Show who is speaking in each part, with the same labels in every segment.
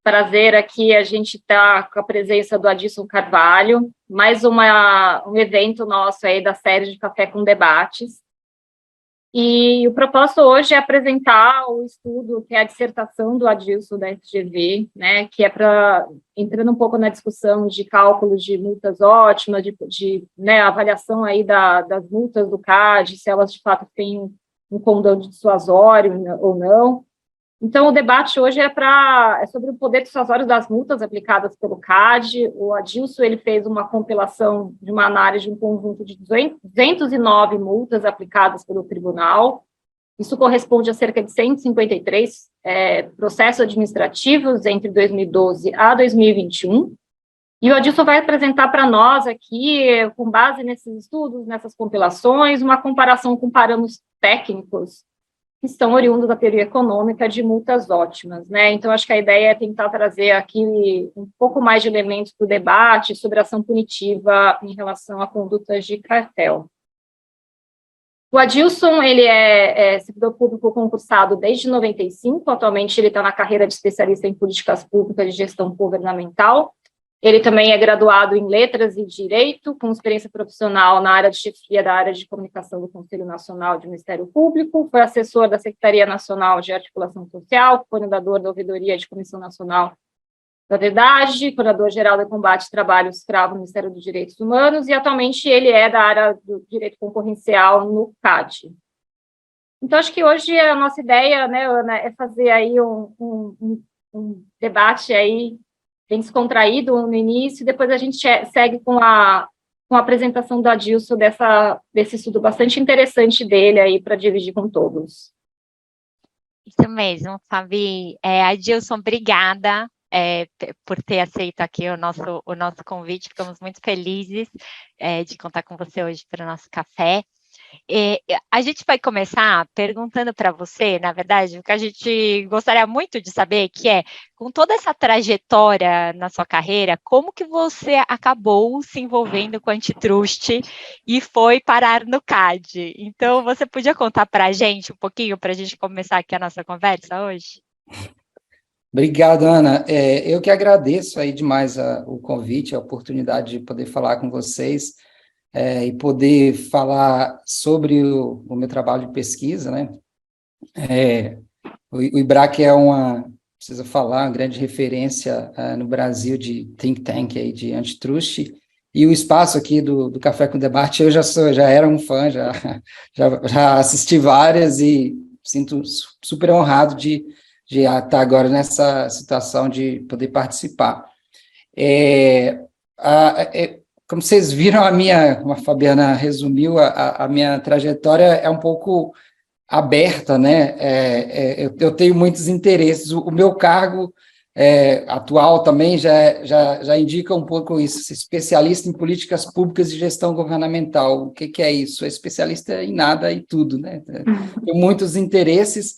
Speaker 1: prazer aqui a gente está com a presença do Adilson Carvalho, mais um evento nosso aí da série de Café com Debates. E o propósito hoje é apresentar o estudo, que é a dissertação do Adilson da FGV, né, que é para, entrando um pouco na discussão de cálculos de multas ótimas, né, avaliação aí das multas do CAD, se elas de fato têm um condão dissuasório ou não. Então, o debate hoje é sobre o poder dissuasório das multas aplicadas pelo CAD. O Adilson ele fez uma compilação de uma análise de um conjunto de 209 multas aplicadas pelo tribunal. Isso corresponde a cerca de 153 processos administrativos entre 2012 a 2021. E o Adilson vai apresentar para nós aqui, com base nesses estudos, nessas compilações, uma comparação com parâmetros técnicos que estão oriundos da teoria econômica de multas ótimas, né? Então, acho que a ideia é tentar trazer aqui um pouco mais de elementos para o debate sobre a ação punitiva em relação a condutas de cartel. O Adilson, ele é servidor público concursado desde 95, atualmente ele está na carreira de especialista em políticas públicas de gestão governamental. Ele também é graduado em Letras e Direito, com experiência profissional na área de chefia da área de comunicação do Conselho Nacional de Ministério Público, foi assessor da Secretaria Nacional de Articulação Social, coordenador da Ouvidoria de Comissão Nacional da Verdade, coordenador-geral do Combate ao Trabalho Escravo no Ministério dos Direitos Humanos, e atualmente ele é da área do Direito Concorrencial no CAD. Então, acho que hoje a nossa ideia, né, Ana, é fazer aí um debate aí bem descontraído no início, e depois a gente segue com a apresentação do Adilson desse estudo bastante interessante dele aí para dividir com todos.
Speaker 2: Isso mesmo, Fabi. Adilson, obrigada por ter aceito aqui o nosso convite, ficamos muito felizes de contar com você hoje para o nosso café. A gente vai começar perguntando para você, na verdade, o que a gente gostaria muito de saber, que é, com toda essa trajetória na sua carreira, como que você acabou se envolvendo com antitruste e foi parar no CAD? Então, você podia contar para a gente um pouquinho, para a gente começar aqui a nossa conversa hoje?
Speaker 3: Obrigado, Ana. Eu que agradeço aí demais o convite, a oportunidade de poder falar com vocês. E poder falar sobre o meu trabalho de pesquisa, né? O IBRAC precisa falar, uma grande referência no Brasil de think tank aí, de antitruste, e o espaço aqui do Café com Debate, eu já era um fã, já assisti várias e sinto super honrado de estar agora nessa situação de poder participar. Como vocês viram, como a Fabiana resumiu, a minha trajetória é um pouco aberta, né? Eu tenho muitos interesses. O meu cargo atual também já indica um pouco isso, especialista em políticas públicas e gestão governamental. O que é isso? É especialista em nada e tudo, né? Tenho muitos interesses.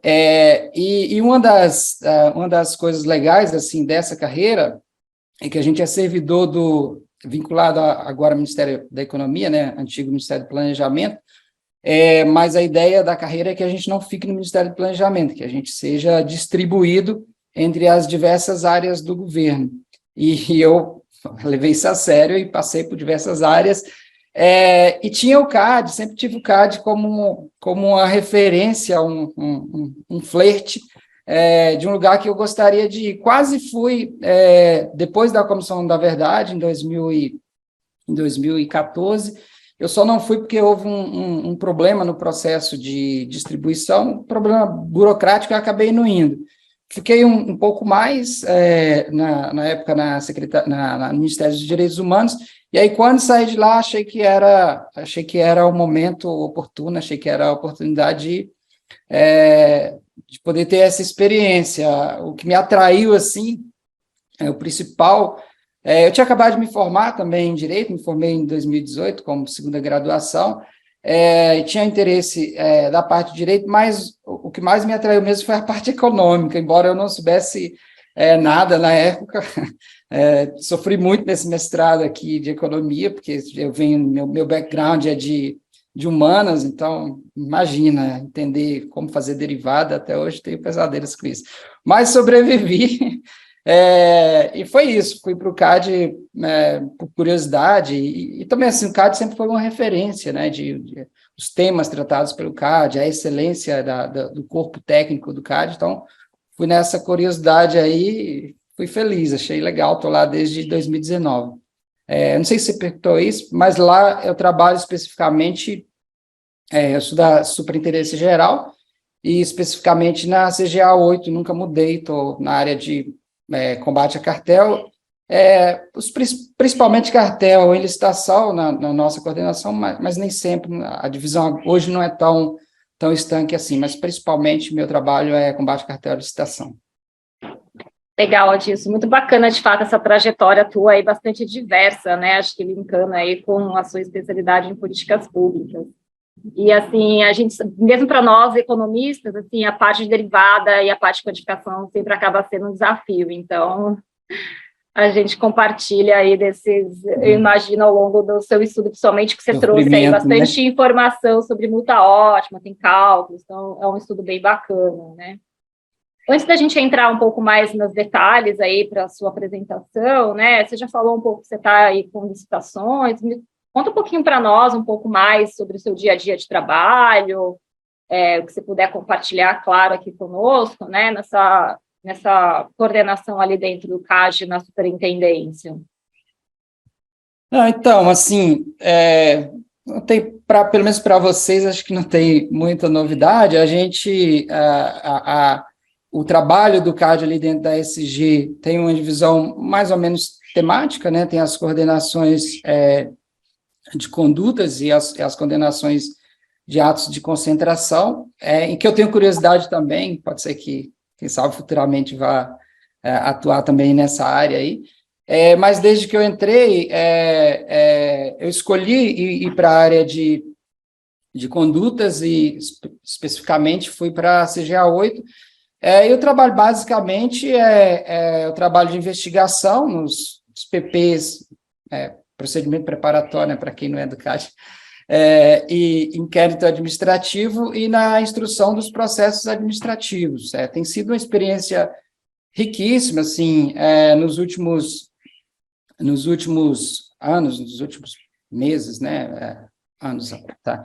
Speaker 3: E uma das coisas legais assim dessa carreira é que a gente é servidor vinculado agora ao Ministério da Economia, né, antigo Ministério do Planejamento, mas a ideia da carreira é que a gente não fique no Ministério do Planejamento, que a gente seja distribuído entre as diversas áreas do governo. E eu levei isso a sério e passei por diversas áreas, e tinha o CAD, sempre tive o CAD como uma referência, um flerte, de um lugar que eu gostaria de ir. Quase fui, depois da Comissão da Verdade, em 2014, eu só não fui porque houve um problema no processo de distribuição, um problema burocrático, e acabei não indo. Fiquei um pouco mais, na época, no Ministério dos Direitos Humanos, e aí, quando saí de lá, achei que era o momento oportuno, achei que era a oportunidade de poder ter essa experiência. O que me atraiu, assim, o principal, eu tinha acabado de me formar também em Direito, me formei em 2018 como segunda graduação, e tinha interesse da parte de Direito, mas o que mais me atraiu mesmo foi a parte econômica, embora eu não soubesse nada na época. Sofri muito nesse mestrado aqui de Economia, porque eu venho, meu background é de humanas, então, imagina, entender como fazer derivada, até hoje tenho pesadelos com isso. Mas sobrevivi, E foi isso, fui para o CAD por curiosidade, e também assim, o CAD sempre foi uma referência, né, de os temas tratados pelo CAD, a excelência do corpo técnico do CAD, então fui nessa curiosidade aí, fui feliz, achei legal, estou lá desde 2019. Não sei se você perguntou isso, mas lá eu trabalho especificamente, eu sou da Superintendência Geral, e especificamente na CGA 8, nunca mudei, estou na área de combate a cartel, principalmente cartel em licitação na nossa coordenação, mas nem sempre, a divisão hoje não é tão estanque assim, mas principalmente meu trabalho é combate a cartel e licitação.
Speaker 1: Legal, Adilson, muito bacana, de fato, essa trajetória tua aí, bastante diversa, né, acho que linkando aí com a sua especialidade em políticas públicas. E, assim, a gente, mesmo para nós, economistas, assim, a parte de derivada e a parte de codificação sempre acaba sendo um desafio, então a gente compartilha aí desses, eu imagino, ao longo do seu estudo, principalmente que você trouxe aí bastante informação sobre multa ótima, tem cálculos, então é um estudo bem bacana, né? Antes da gente entrar um pouco mais nos detalhes aí para a sua apresentação, né? Você já falou um pouco que você está aí com licitações, conta um pouquinho para nós, um pouco mais sobre o seu dia a dia de trabalho, o que você puder compartilhar, claro, aqui conosco, né? Nessa coordenação ali dentro do CAD, na superintendência.
Speaker 3: Então, assim, não tem, pelo menos para vocês, acho que não tem muita novidade. A gente, o trabalho do CAD ali dentro da SG tem uma divisão mais ou menos temática, né? Tem as coordenações de condutas e as condenações de atos de concentração, em que eu tenho curiosidade também, pode ser que, quem sabe, futuramente vá atuar também nessa área aí, mas desde que eu entrei, eu escolhi ir para a área de condutas e, especificamente, fui para a CGA 8, e o trabalho, basicamente, o trabalho de investigação nos PPs, procedimento preparatório, né, para quem não é do CAD, e inquérito administrativo e na instrução dos processos administrativos. Tem sido uma experiência riquíssima, assim, nos últimos anos, nos últimos meses, né, anos, tá?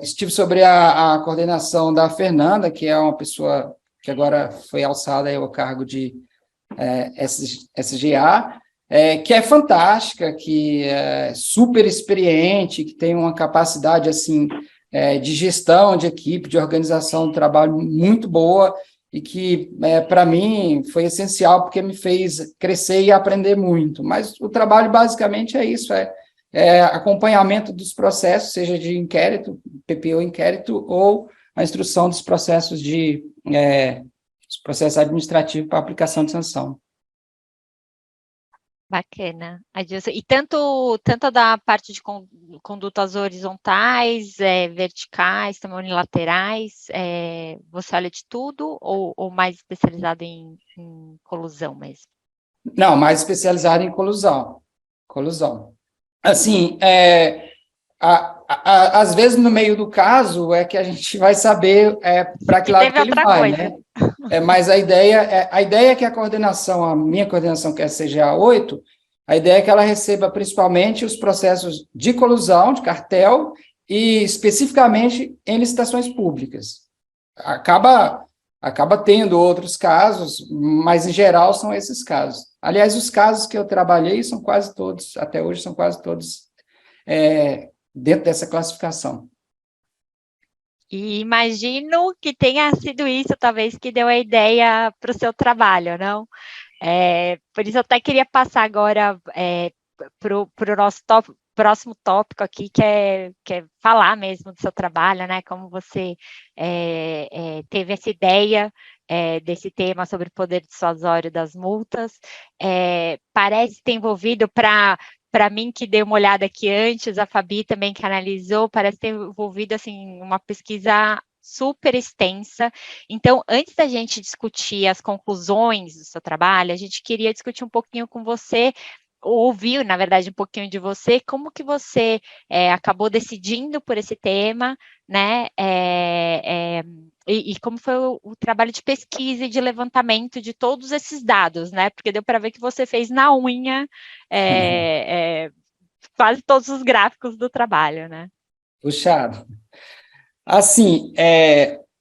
Speaker 3: Estive sobre a coordenação da Fernanda, que é uma pessoa que agora foi alçada ao cargo de SGA, que é fantástica, que é super experiente, que tem uma capacidade assim de gestão de equipe, de organização do trabalho muito boa, e que, para mim, foi essencial, porque me fez crescer e aprender muito. Mas o trabalho, basicamente, é isso, acompanhamento dos processos, seja de inquérito, PPO inquérito, ou a instrução dos processos administrativos para aplicação de sanção.
Speaker 2: Bacana, Adilson. E tanto da parte de condutas horizontais, verticais, também unilaterais, você olha de tudo ou mais especializado em colusão mesmo?
Speaker 3: Não, mais especializado em colusão. Assim, às vezes no meio do caso é que a gente vai saber para que lado que ele vai, né? Mas a ideia é que a minha coordenação, que é a CGA 8, a ideia é que ela receba principalmente os processos de colusão, de cartel, e especificamente em licitações públicas. Acaba tendo outros casos, mas em geral são esses casos. Aliás, os casos que eu trabalhei são quase todos, até hoje são quase todos dentro dessa classificação.
Speaker 2: E imagino que tenha sido isso, talvez, que deu a ideia para o seu trabalho, não? Por isso, eu até queria passar agora para o nosso próximo tópico aqui, que é falar mesmo do seu trabalho, né? Como você teve essa ideia desse tema sobre o poder dissuasório das multas. Parece ter envolvido para mim, que dei uma olhada aqui antes, a Fabi também que analisou, parece ter envolvido, assim, uma pesquisa super extensa. Então, antes da gente discutir as conclusões do seu trabalho, a gente queria discutir um pouquinho com você, ouvir, na verdade, um pouquinho de você, como que você acabou decidindo por esse tema, né, e como foi o trabalho de pesquisa e de levantamento de todos esses dados, né? Porque deu para ver que você fez na unha quase todos os gráficos do trabalho, né?
Speaker 3: Puxado. Assim,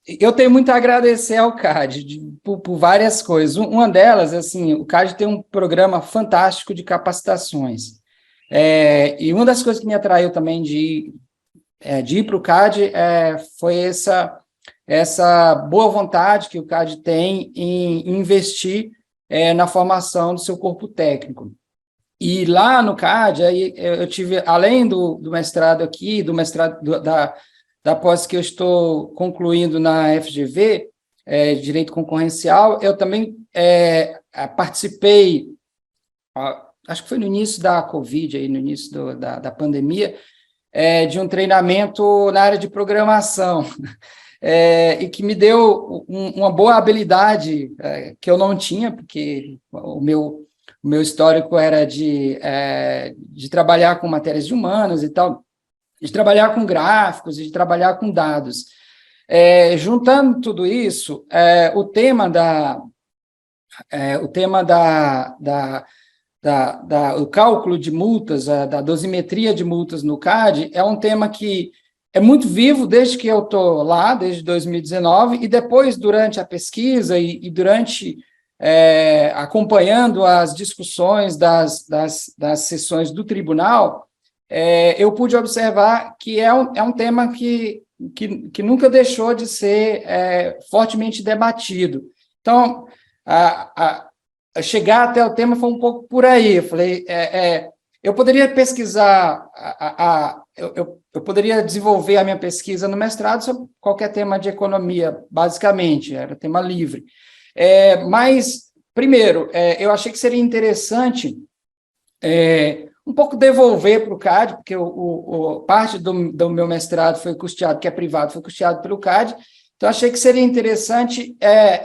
Speaker 3: eu tenho muito a agradecer ao CAD por várias coisas. Uma delas, assim, o CAD tem um programa fantástico de capacitações. E uma das coisas que me atraiu também de ir para o CAD foi essa boa vontade que o CAD tem em investir na formação do seu corpo técnico. E lá no CAD, aí eu tive, além do mestrado aqui, do mestrado da pós que eu estou concluindo na FGV, Direito Concorrencial, eu também participei, acho que foi no início da Covid, aí, no início da pandemia, de um treinamento na área de programação, e que me deu uma boa habilidade que eu não tinha, porque o meu histórico era de trabalhar com matérias de humanas e tal, de trabalhar com gráficos e de trabalhar com dados. Juntando tudo isso, o tema o cálculo de multas, da dosimetria de multas no CAD, é um tema que é muito vivo desde que eu estou lá, desde 2019, e depois, durante a pesquisa e durante acompanhando as discussões das sessões do tribunal, eu pude observar que é um tema que nunca deixou de ser fortemente debatido. Então, chegar até o tema foi um pouco por aí. Eu falei, eu poderia pesquisar, eu poderia desenvolver a minha pesquisa no mestrado sobre qualquer tema de economia, basicamente, era tema livre. Mas, primeiro, eu achei que seria interessante um pouco devolver para o CAD, porque parte do meu mestrado foi custeado, que é privado, foi custeado pelo CAD, então achei que seria interessante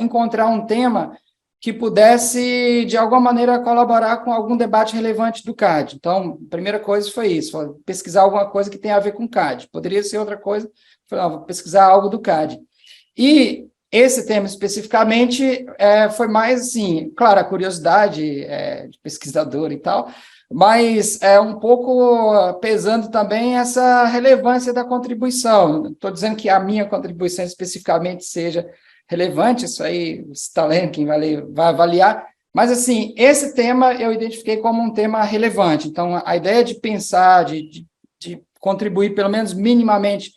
Speaker 3: encontrar um tema que pudesse, de alguma maneira, colaborar com algum debate relevante do CAD. Então, a primeira coisa foi isso, pesquisar alguma coisa que tenha a ver com o CAD. Poderia ser outra coisa, vou pesquisar algo do CAD. E esse tema especificamente foi mais, assim, claro, a curiosidade de pesquisador e tal, mas um pouco pesando também essa relevância da contribuição. Não estou dizendo que a minha contribuição especificamente seja relevante, isso aí você está lendo, quem vai avaliar, mas, assim, esse tema eu identifiquei como um tema relevante. Então, a ideia de pensar, de contribuir, pelo menos minimamente,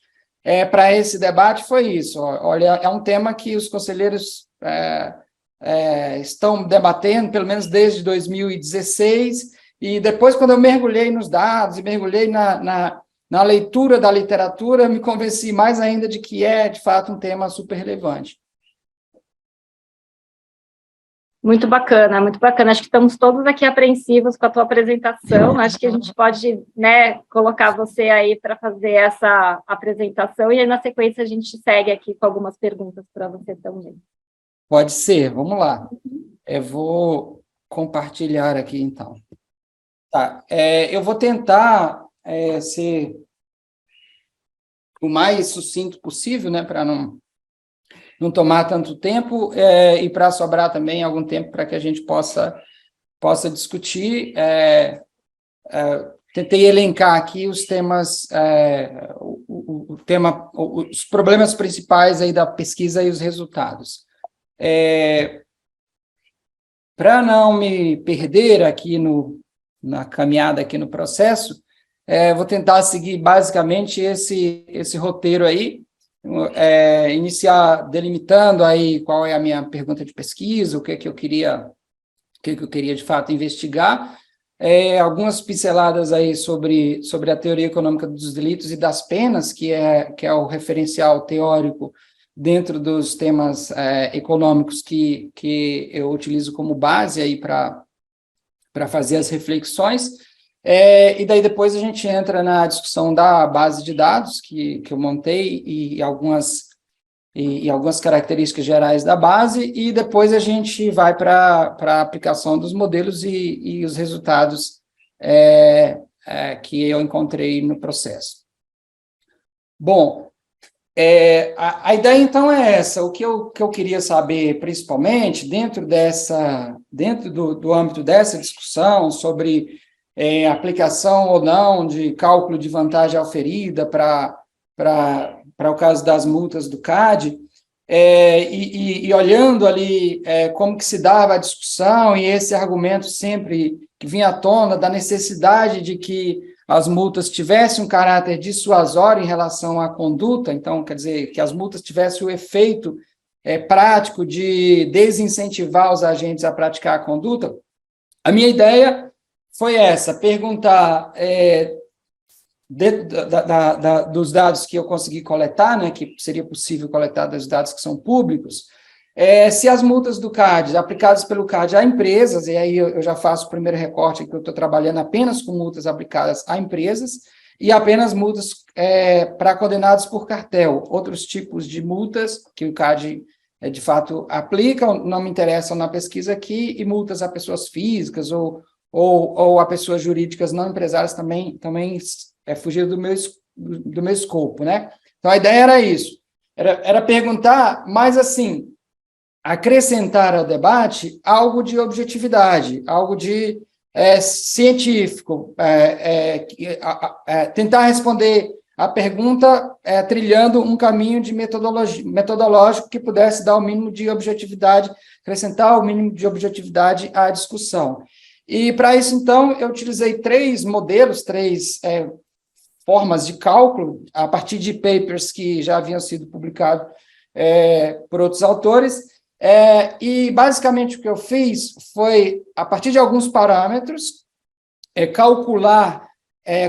Speaker 3: para esse debate foi isso. Olha, é um tema que os conselheiros estão debatendo, pelo menos desde 2016, e depois, quando eu mergulhei nos dados e mergulhei na leitura da literatura, me convenci mais ainda de que de fato, um tema super relevante.
Speaker 1: Muito bacana, muito bacana. Acho que estamos todos aqui apreensivos com a tua apresentação. Acho que a gente pode, né, colocar você aí para fazer essa apresentação e aí, na sequência, a gente segue aqui com algumas perguntas para você também.
Speaker 3: Pode ser, vamos lá. Eu vou compartilhar aqui, então. Tá, eu vou tentar ser o mais sucinto possível, né, para não tomar tanto tempo e para sobrar também algum tempo para que a gente possa discutir. Tentei elencar aqui os temas, os problemas principais aí da pesquisa e os resultados. Para não me perder aqui na caminhada aqui no processo, vou tentar seguir basicamente esse roteiro aí, iniciar delimitando aí qual é a minha pergunta de pesquisa, o que eu queria de fato investigar, algumas pinceladas aí sobre a teoria econômica dos delitos e das penas, que é o referencial teórico dentro dos temas econômicos que eu utilizo como base aí para fazer as reflexões. E daí depois a gente entra na discussão da base de dados que eu montei e algumas características gerais da base, e depois a gente vai para a aplicação dos modelos e os resultados que eu encontrei no processo. Bom, A ideia, então, é essa. O que eu queria saber, principalmente, dentro do âmbito dessa discussão sobre aplicação ou não de cálculo de vantagem auferida para o caso das multas do CAD, e olhando ali como que se dava a discussão, e esse argumento sempre que vinha à tona da necessidade de que as multas tivessem um caráter dissuasório em relação à conduta, então, quer dizer, que as multas tivessem o efeito prático de desincentivar os agentes a praticar a conduta, a minha ideia foi essa, perguntar dos dados que eu consegui coletar, né, que seria possível coletar dos dados que são públicos, se as multas do CAD, aplicadas pelo CAD a empresas, e aí eu já faço o primeiro recorte, que eu estou trabalhando apenas com multas aplicadas a empresas, e apenas multas para condenados por cartel. Outros tipos de multas que o CAD, de fato, aplica, não me interessam na pesquisa aqui, e multas a pessoas físicas ou a pessoas jurídicas não empresárias também fugir do meu escopo, né? Então, a ideia era isso, era perguntar, mas assim, acrescentar ao debate algo de objetividade, algo de científico, tentar responder a pergunta trilhando um caminho de metodológico que pudesse dar o mínimo de objetividade, acrescentar o mínimo de objetividade à discussão. E, para isso, então, eu utilizei 3 modelos, 3 formas de cálculo, a partir de papers que já haviam sido publicados por outros autores, e, basicamente, o que eu fiz foi, a partir de alguns parâmetros, calcular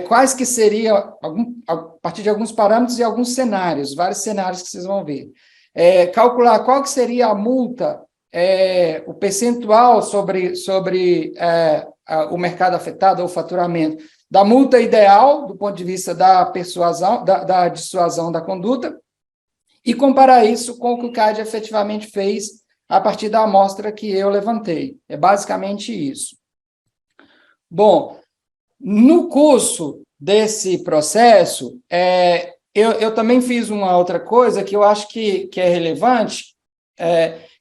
Speaker 3: quais que seriam, a partir de alguns parâmetros e alguns cenários, vários cenários que vocês vão ver, calcular qual que seria a multa, o percentual sobre o mercado afetado, ou o faturamento, da multa ideal, do ponto de vista da persuasão, da dissuasão da conduta, e comparar isso com o que o CAD efetivamente fez a partir da amostra que eu levantei. É basicamente isso. Bom, no curso desse processo, eu também fiz uma outra coisa que eu acho que é relevante,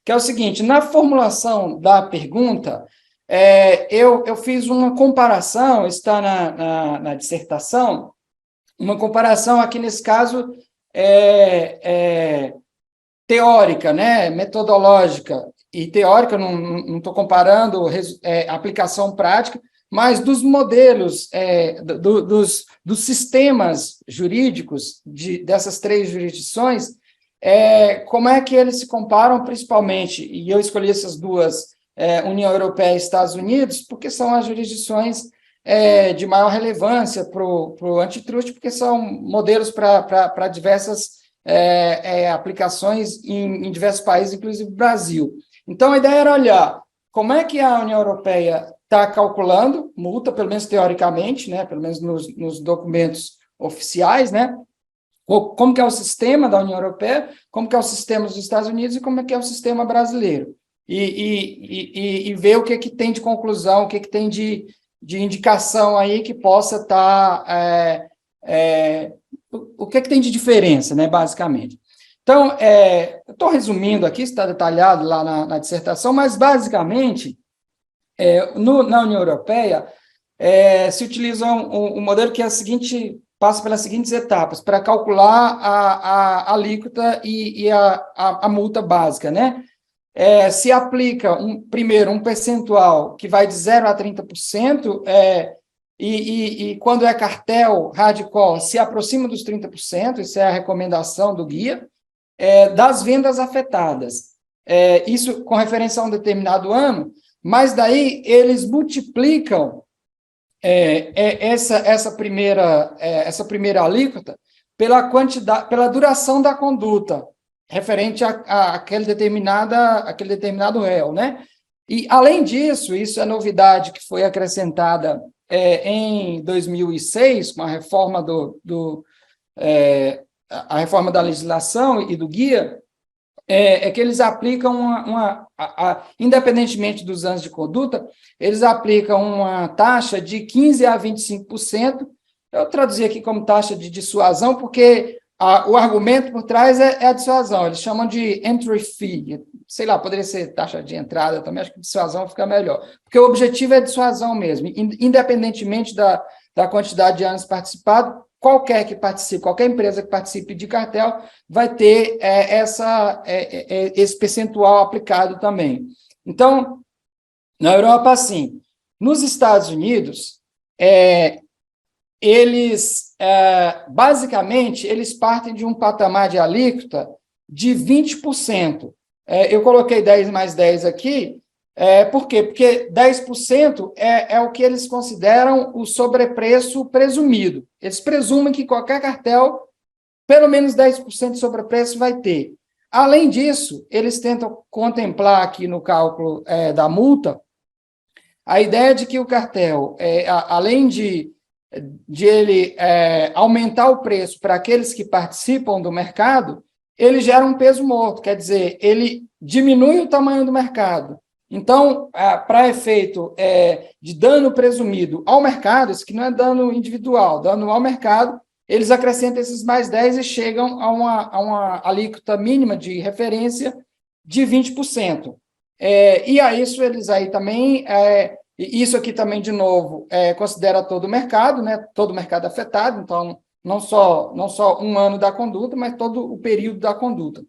Speaker 3: que é o seguinte, na formulação da pergunta, eu fiz uma comparação, está na dissertação, uma comparação aqui nesse caso teórica, né, metodológica, e teórica, não estou comparando aplicação prática, mas dos modelos, dos sistemas jurídicos dessas 3 jurisdições, como é que eles se comparam principalmente, e eu escolhi essas 2, União Europeia e Estados Unidos, porque são as jurisdições de maior relevância para o antitruste, porque são modelos para diversas aplicações em diversos países, inclusive o Brasil. Então, a ideia era olhar como é que a União Europeia está calculando multa, pelo menos teoricamente, né, pelo menos nos documentos oficiais, né, como que é o sistema da União Europeia, como que é o sistema dos Estados Unidos e como é que é o sistema brasileiro. E ver o que tem de conclusão, o que tem de indicação aí que possa estar... o que tem de diferença, né, basicamente. Então, eu estou resumindo aqui, está detalhado lá na dissertação, mas, basicamente, na União Europeia, se utiliza um modelo que é passa pelas seguintes etapas, para calcular a alíquota e a multa básica, né? Se aplica, primeiro, um percentual que vai de 0% a 30%, e quando é cartel, hardcore, se aproxima dos 30%, isso é a recomendação do guia, das vendas afetadas. Isso com referência a um determinado ano, mas daí eles multiplicam essa primeira alíquota pela quantidade, pela duração da conduta, referente àquele determinado réu, né? E, além disso, isso é novidade que foi acrescentada em 2006, com a reforma a reforma da legislação e do guia, que eles aplicam independentemente dos anos de conduta, eles aplicam uma taxa de 15% a 25%, eu traduzi aqui como taxa de dissuasão, porque o argumento por trás é a dissuasão, eles chamam de entry fee, sei lá, poderia ser taxa de entrada também, acho que dissuasão fica melhor, porque o objetivo é dissuasão mesmo, independentemente da quantidade de anos participados, qualquer empresa que participe de cartel vai ter esse percentual aplicado também. Então, na Europa, assim, nos Estados Unidos, basicamente, eles partem de um patamar de alíquota de 20%. Eu coloquei 10 mais 10 aqui, por quê? Porque 10% é o que eles consideram o sobrepreço presumido. Eles presumem que qualquer cartel, pelo menos 10% de sobrepreço vai ter. Além disso, eles tentam contemplar aqui no cálculo da multa a ideia de que o cartel, além de ele aumentar o preço para aqueles que participam do mercado, ele gera um peso morto, quer dizer, ele diminui o tamanho do mercado. Então, para efeito de dano presumido ao mercado, isso que não é dano individual, dano ao mercado, eles acrescentam esses mais 10 e chegam a uma alíquota mínima de referência de 20%. E a isso eles aí também, isso aqui também, de novo, considera todo o mercado, né? Todo o mercado afetado, então, não só um ano da conduta, mas todo o período da conduta.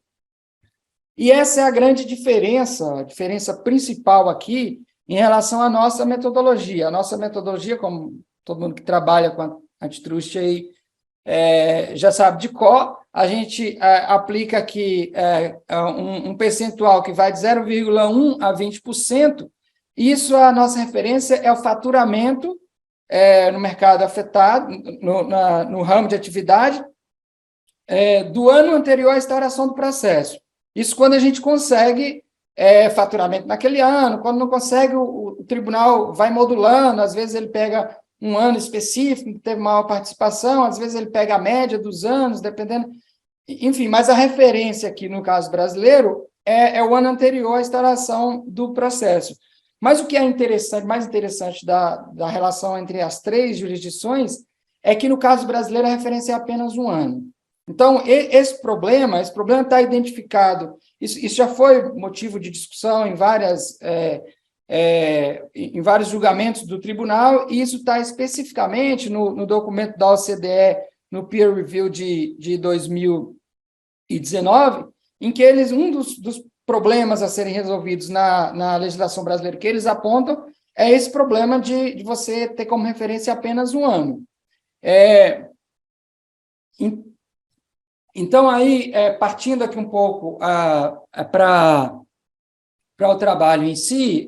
Speaker 3: E essa é a grande diferença, a diferença principal aqui em relação à nossa metodologia. A nossa metodologia, como todo mundo que trabalha com antitrust aí já sabe de cor, a gente aplica aqui um percentual que vai de 0,1% a 20%. Isso, a nossa referência é o faturamento no mercado afetado, no ramo de atividade, do ano anterior à instauração do processo. Isso quando a gente consegue faturamento naquele ano, quando não consegue, o tribunal vai modulando, às vezes ele pega um ano específico, que teve maior participação, às vezes ele pega a média dos anos, dependendo. Enfim, mas a referência aqui, no caso brasileiro, é o ano anterior à instauração do processo. Mas o que é mais interessante da relação entre as três jurisdições é que, no caso brasileiro, a referência é apenas um ano. Então, esse problema está identificado, isso já foi motivo de discussão em vários julgamentos do tribunal, e isso está especificamente no documento da OCDE, no peer review de 2019, em que um dos problemas a serem resolvidos na legislação brasileira que eles apontam é esse problema de você ter como referência apenas um ano. Então, aí, partindo aqui um pouco para o trabalho em si,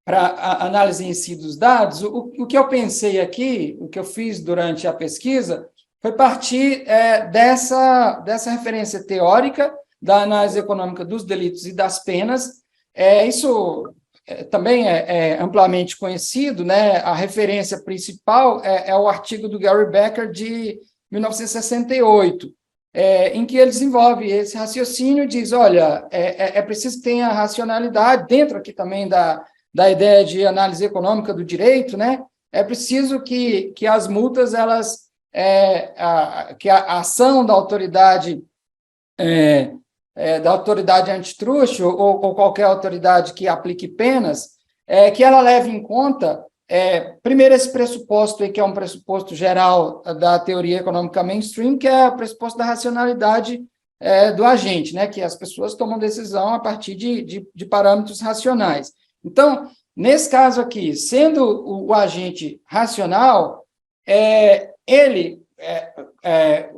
Speaker 3: para a análise em si dos dados, o que eu pensei aqui, o que eu fiz durante a pesquisa, foi partir dessa referência teórica da análise econômica dos delitos e das penas. Isso também é amplamente conhecido, né? A referência principal é o artigo do Gary Becker de 1968, em que ele desenvolve esse raciocínio e diz, olha, é preciso que tenha racionalidade, dentro aqui também da ideia de análise econômica do direito, né? É preciso que as multas, que a ação da autoridade antitruste ou qualquer autoridade que aplique penas, que ela leve em conta, primeiro, esse pressuposto aí, que é um pressuposto geral da teoria econômica mainstream, que é o pressuposto da racionalidade do agente, né, que as pessoas tomam decisão a partir de parâmetros racionais. Então, nesse caso aqui, sendo o agente racional,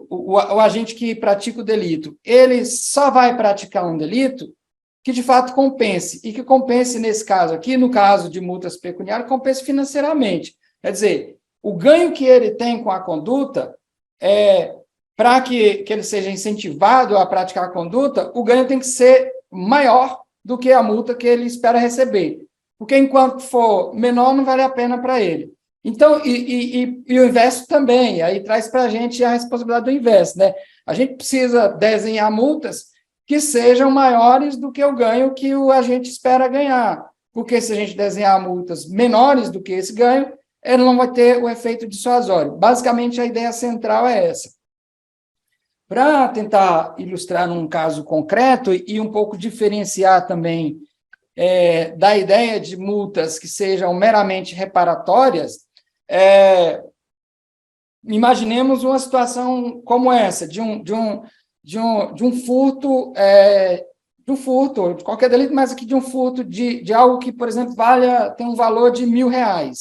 Speaker 3: o agente que pratica o delito, ele só vai praticar um delito que, de fato, compense, e que compense, nesse caso aqui, no caso de multas pecuniárias, compense financeiramente. Quer dizer, o ganho que ele tem com a conduta, para que ele seja incentivado a praticar a conduta, o ganho tem que ser maior do que a multa que ele espera receber. Porque, enquanto for menor, não vale a pena para ele. Então, e o inverso também, aí traz para a gente a responsabilidade do inverso, né? A gente precisa desenhar multas que sejam maiores do que o ganho que o agente espera ganhar, porque se a gente desenhar multas menores do que esse ganho, ele não vai ter o efeito dissuasório. Basicamente, a ideia central é essa. Para tentar ilustrar num caso concreto e um pouco diferenciar também da ideia de multas que sejam meramente reparatórias, imaginemos uma situação como essa, de um furto, de qualquer delito, mas aqui de um furto de algo que, por exemplo, tem um valor de R$1.000.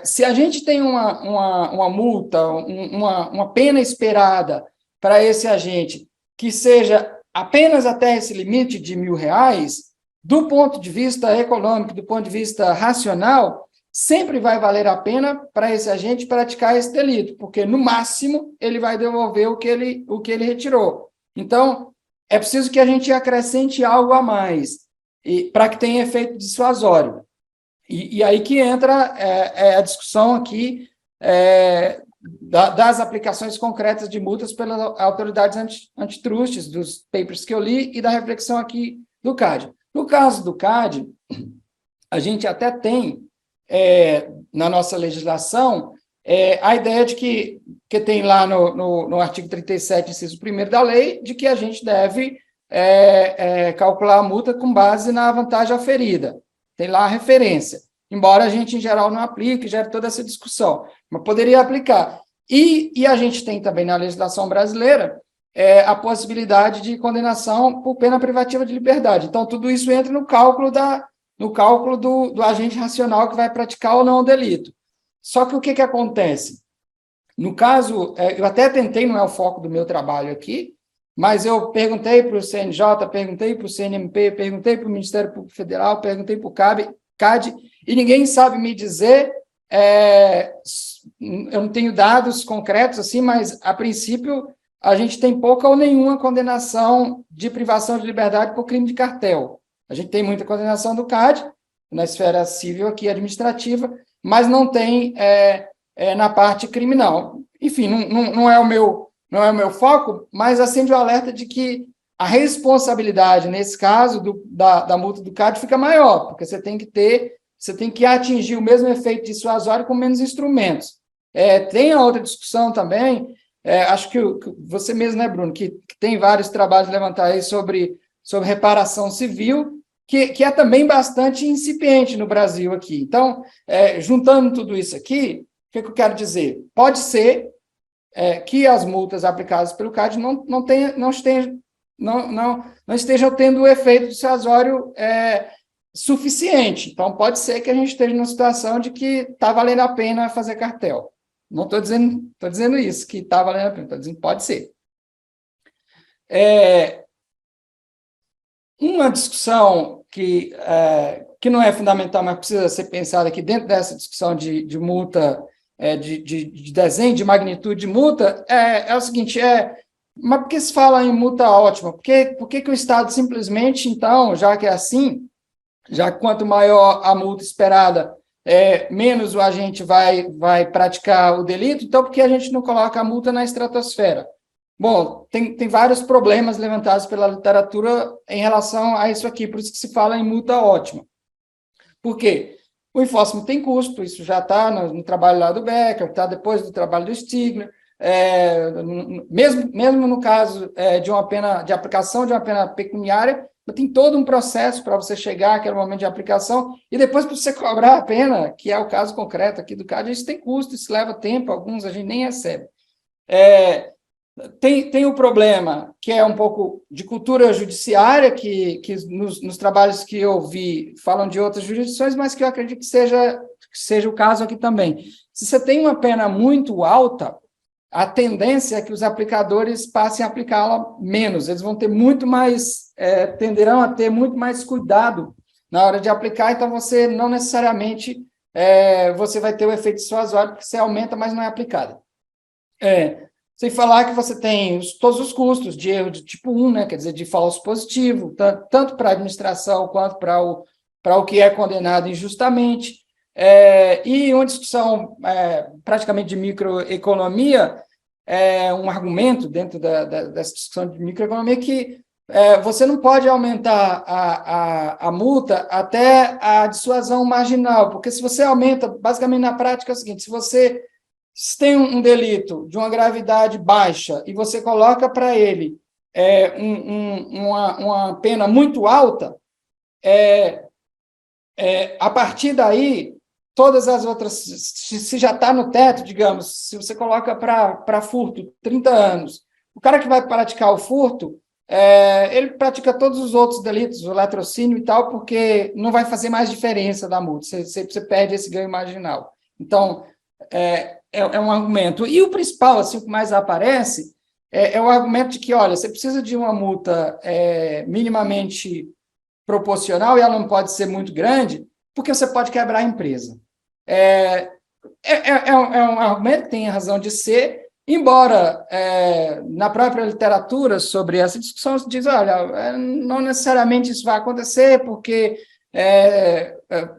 Speaker 3: Se a gente tem uma multa, uma pena esperada para esse agente que seja apenas até esse limite de R$1.000, do ponto de vista econômico, do ponto de vista racional, sempre vai valer a pena para esse agente praticar esse delito, porque, no máximo, ele vai devolver o que ele retirou. Então, é preciso que a gente acrescente algo a mais, para que tenha efeito dissuasório. E aí que entra a discussão aqui das aplicações concretas de multas pelas autoridades antitrustes, dos papers que eu li e da reflexão aqui do CAD. No caso do CAD, a gente até tem, na nossa legislação, a ideia de que tem lá no artigo 37, inciso 1º da lei, de que a gente deve calcular a multa com base na vantagem aferida. Tem lá a referência, embora a gente, em geral, não aplique, gere toda essa discussão, mas poderia aplicar. E a gente tem também na legislação brasileira a possibilidade de condenação por pena privativa de liberdade. Então, tudo isso entra no cálculo do agente racional que vai praticar ou não o delito. Só que o que acontece? No caso, eu até tentei, não é o foco do meu trabalho aqui, mas eu perguntei para o CNJ, perguntei para o CNMP, perguntei para o Ministério Público Federal, perguntei para o CAD, e ninguém sabe me dizer, eu não tenho dados concretos assim, mas, a princípio, a gente tem pouca ou nenhuma condenação de privação de liberdade por crime de cartel. A gente tem muita condenação do CAD, na esfera civil aqui, administrativa, mas não tem na parte criminal. Enfim, não é o meu foco, mas acende o alerta de que a responsabilidade, nesse caso, da multa do CAD fica maior, porque você tem que atingir o mesmo efeito dissuasório com menos instrumentos. Tem a outra discussão também, acho que você mesmo, né, Bruno, que tem vários trabalhos levantados aí sobre reparação civil, que é também bastante incipiente no Brasil aqui. Então, juntando tudo isso aqui, o que eu quero dizer? Pode ser que as multas aplicadas pelo CAD não estejam tendo o efeito dissuasório suficiente. Então, pode ser que a gente esteja numa situação de que está valendo a pena fazer cartel. Não estou dizendo isso, que está valendo a pena, estou dizendo que pode ser. Uma discussão que não é fundamental, mas precisa ser pensada aqui dentro dessa discussão de multa, de desenho, de magnitude de multa, é o seguinte, mas por que se fala em multa ótima? Por que o Estado simplesmente, então, já que é assim, já que quanto maior a multa esperada, menos o agente vai praticar o delito, então por que a gente não coloca a multa na estratosfera? Bom, tem vários problemas levantados pela literatura em relação a isso aqui, por isso que se fala em multa ótima. Por quê? O enforcement tem custo, isso já está no trabalho lá do Becker, está depois do trabalho do Stigler, mesmo no caso de aplicação de uma pena pecuniária, tem todo um processo para você chegar àquele momento de aplicação, e depois para você cobrar a pena, que é o caso concreto aqui do CAD, isso tem custo, isso leva tempo, alguns a gente nem recebe. Tem o problema, que é um pouco de cultura judiciária, que nos trabalhos que eu vi falam de outras jurisdições, mas que eu acredito que seja o caso aqui também. Se você tem uma pena muito alta, a tendência é que os aplicadores passem a aplicá-la menos, eles vão ter muito mais, tenderão a ter muito mais cuidado na hora de aplicar, então você não necessariamente você vai ter o efeito dissuasório, porque você aumenta, mas não é aplicado. Sem falar que você tem todos os custos de erro de tipo 1, né, quer dizer, de falso positivo, tanto para a administração quanto para o que é condenado injustamente. E uma discussão praticamente de microeconomia, um argumento dentro dessa discussão de microeconomia que você não pode aumentar a multa até a dissuasão marginal, porque se você aumenta, basicamente na prática é o seguinte, Se tem um delito de uma gravidade baixa e você coloca para ele uma pena muito alta, a partir daí, todas as outras, se já está no teto, digamos, se você coloca para furto 30 anos, o cara que vai praticar o furto, ele pratica todos os outros delitos, o latrocínio e tal, porque não vai fazer mais diferença da multa, você perde esse ganho marginal. Então, é um argumento. E o principal, assim, o que mais aparece, é o argumento de que, olha, você precisa de uma multa minimamente proporcional e ela não pode ser muito grande, porque você pode quebrar a empresa. É um argumento que tem razão de ser, embora na própria literatura sobre essa discussão se diz, olha, não necessariamente isso vai acontecer, porque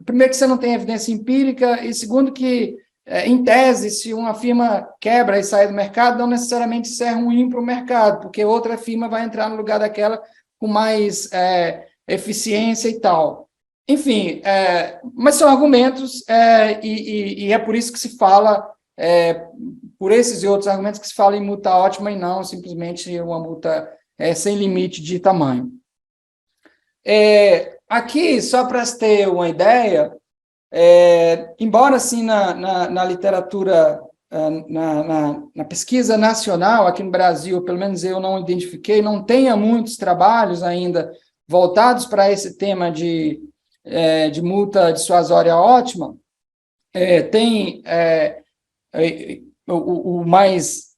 Speaker 3: primeiro que você não tem evidência empírica, e segundo que, em tese, se uma firma quebra e sai do mercado, não necessariamente isso é ruim para o mercado, porque outra firma vai entrar no lugar daquela com mais eficiência e tal. Enfim, mas são argumentos, e é por isso que se fala, por esses e outros argumentos, que se fala em multa ótima e não simplesmente uma multa sem limite de tamanho. Aqui, só para se ter uma ideia, embora assim na literatura, na pesquisa nacional aqui no Brasil, pelo menos eu não identifiquei, não tenha muitos trabalhos ainda voltados para esse tema de multa dissuasória ótima, tem o mais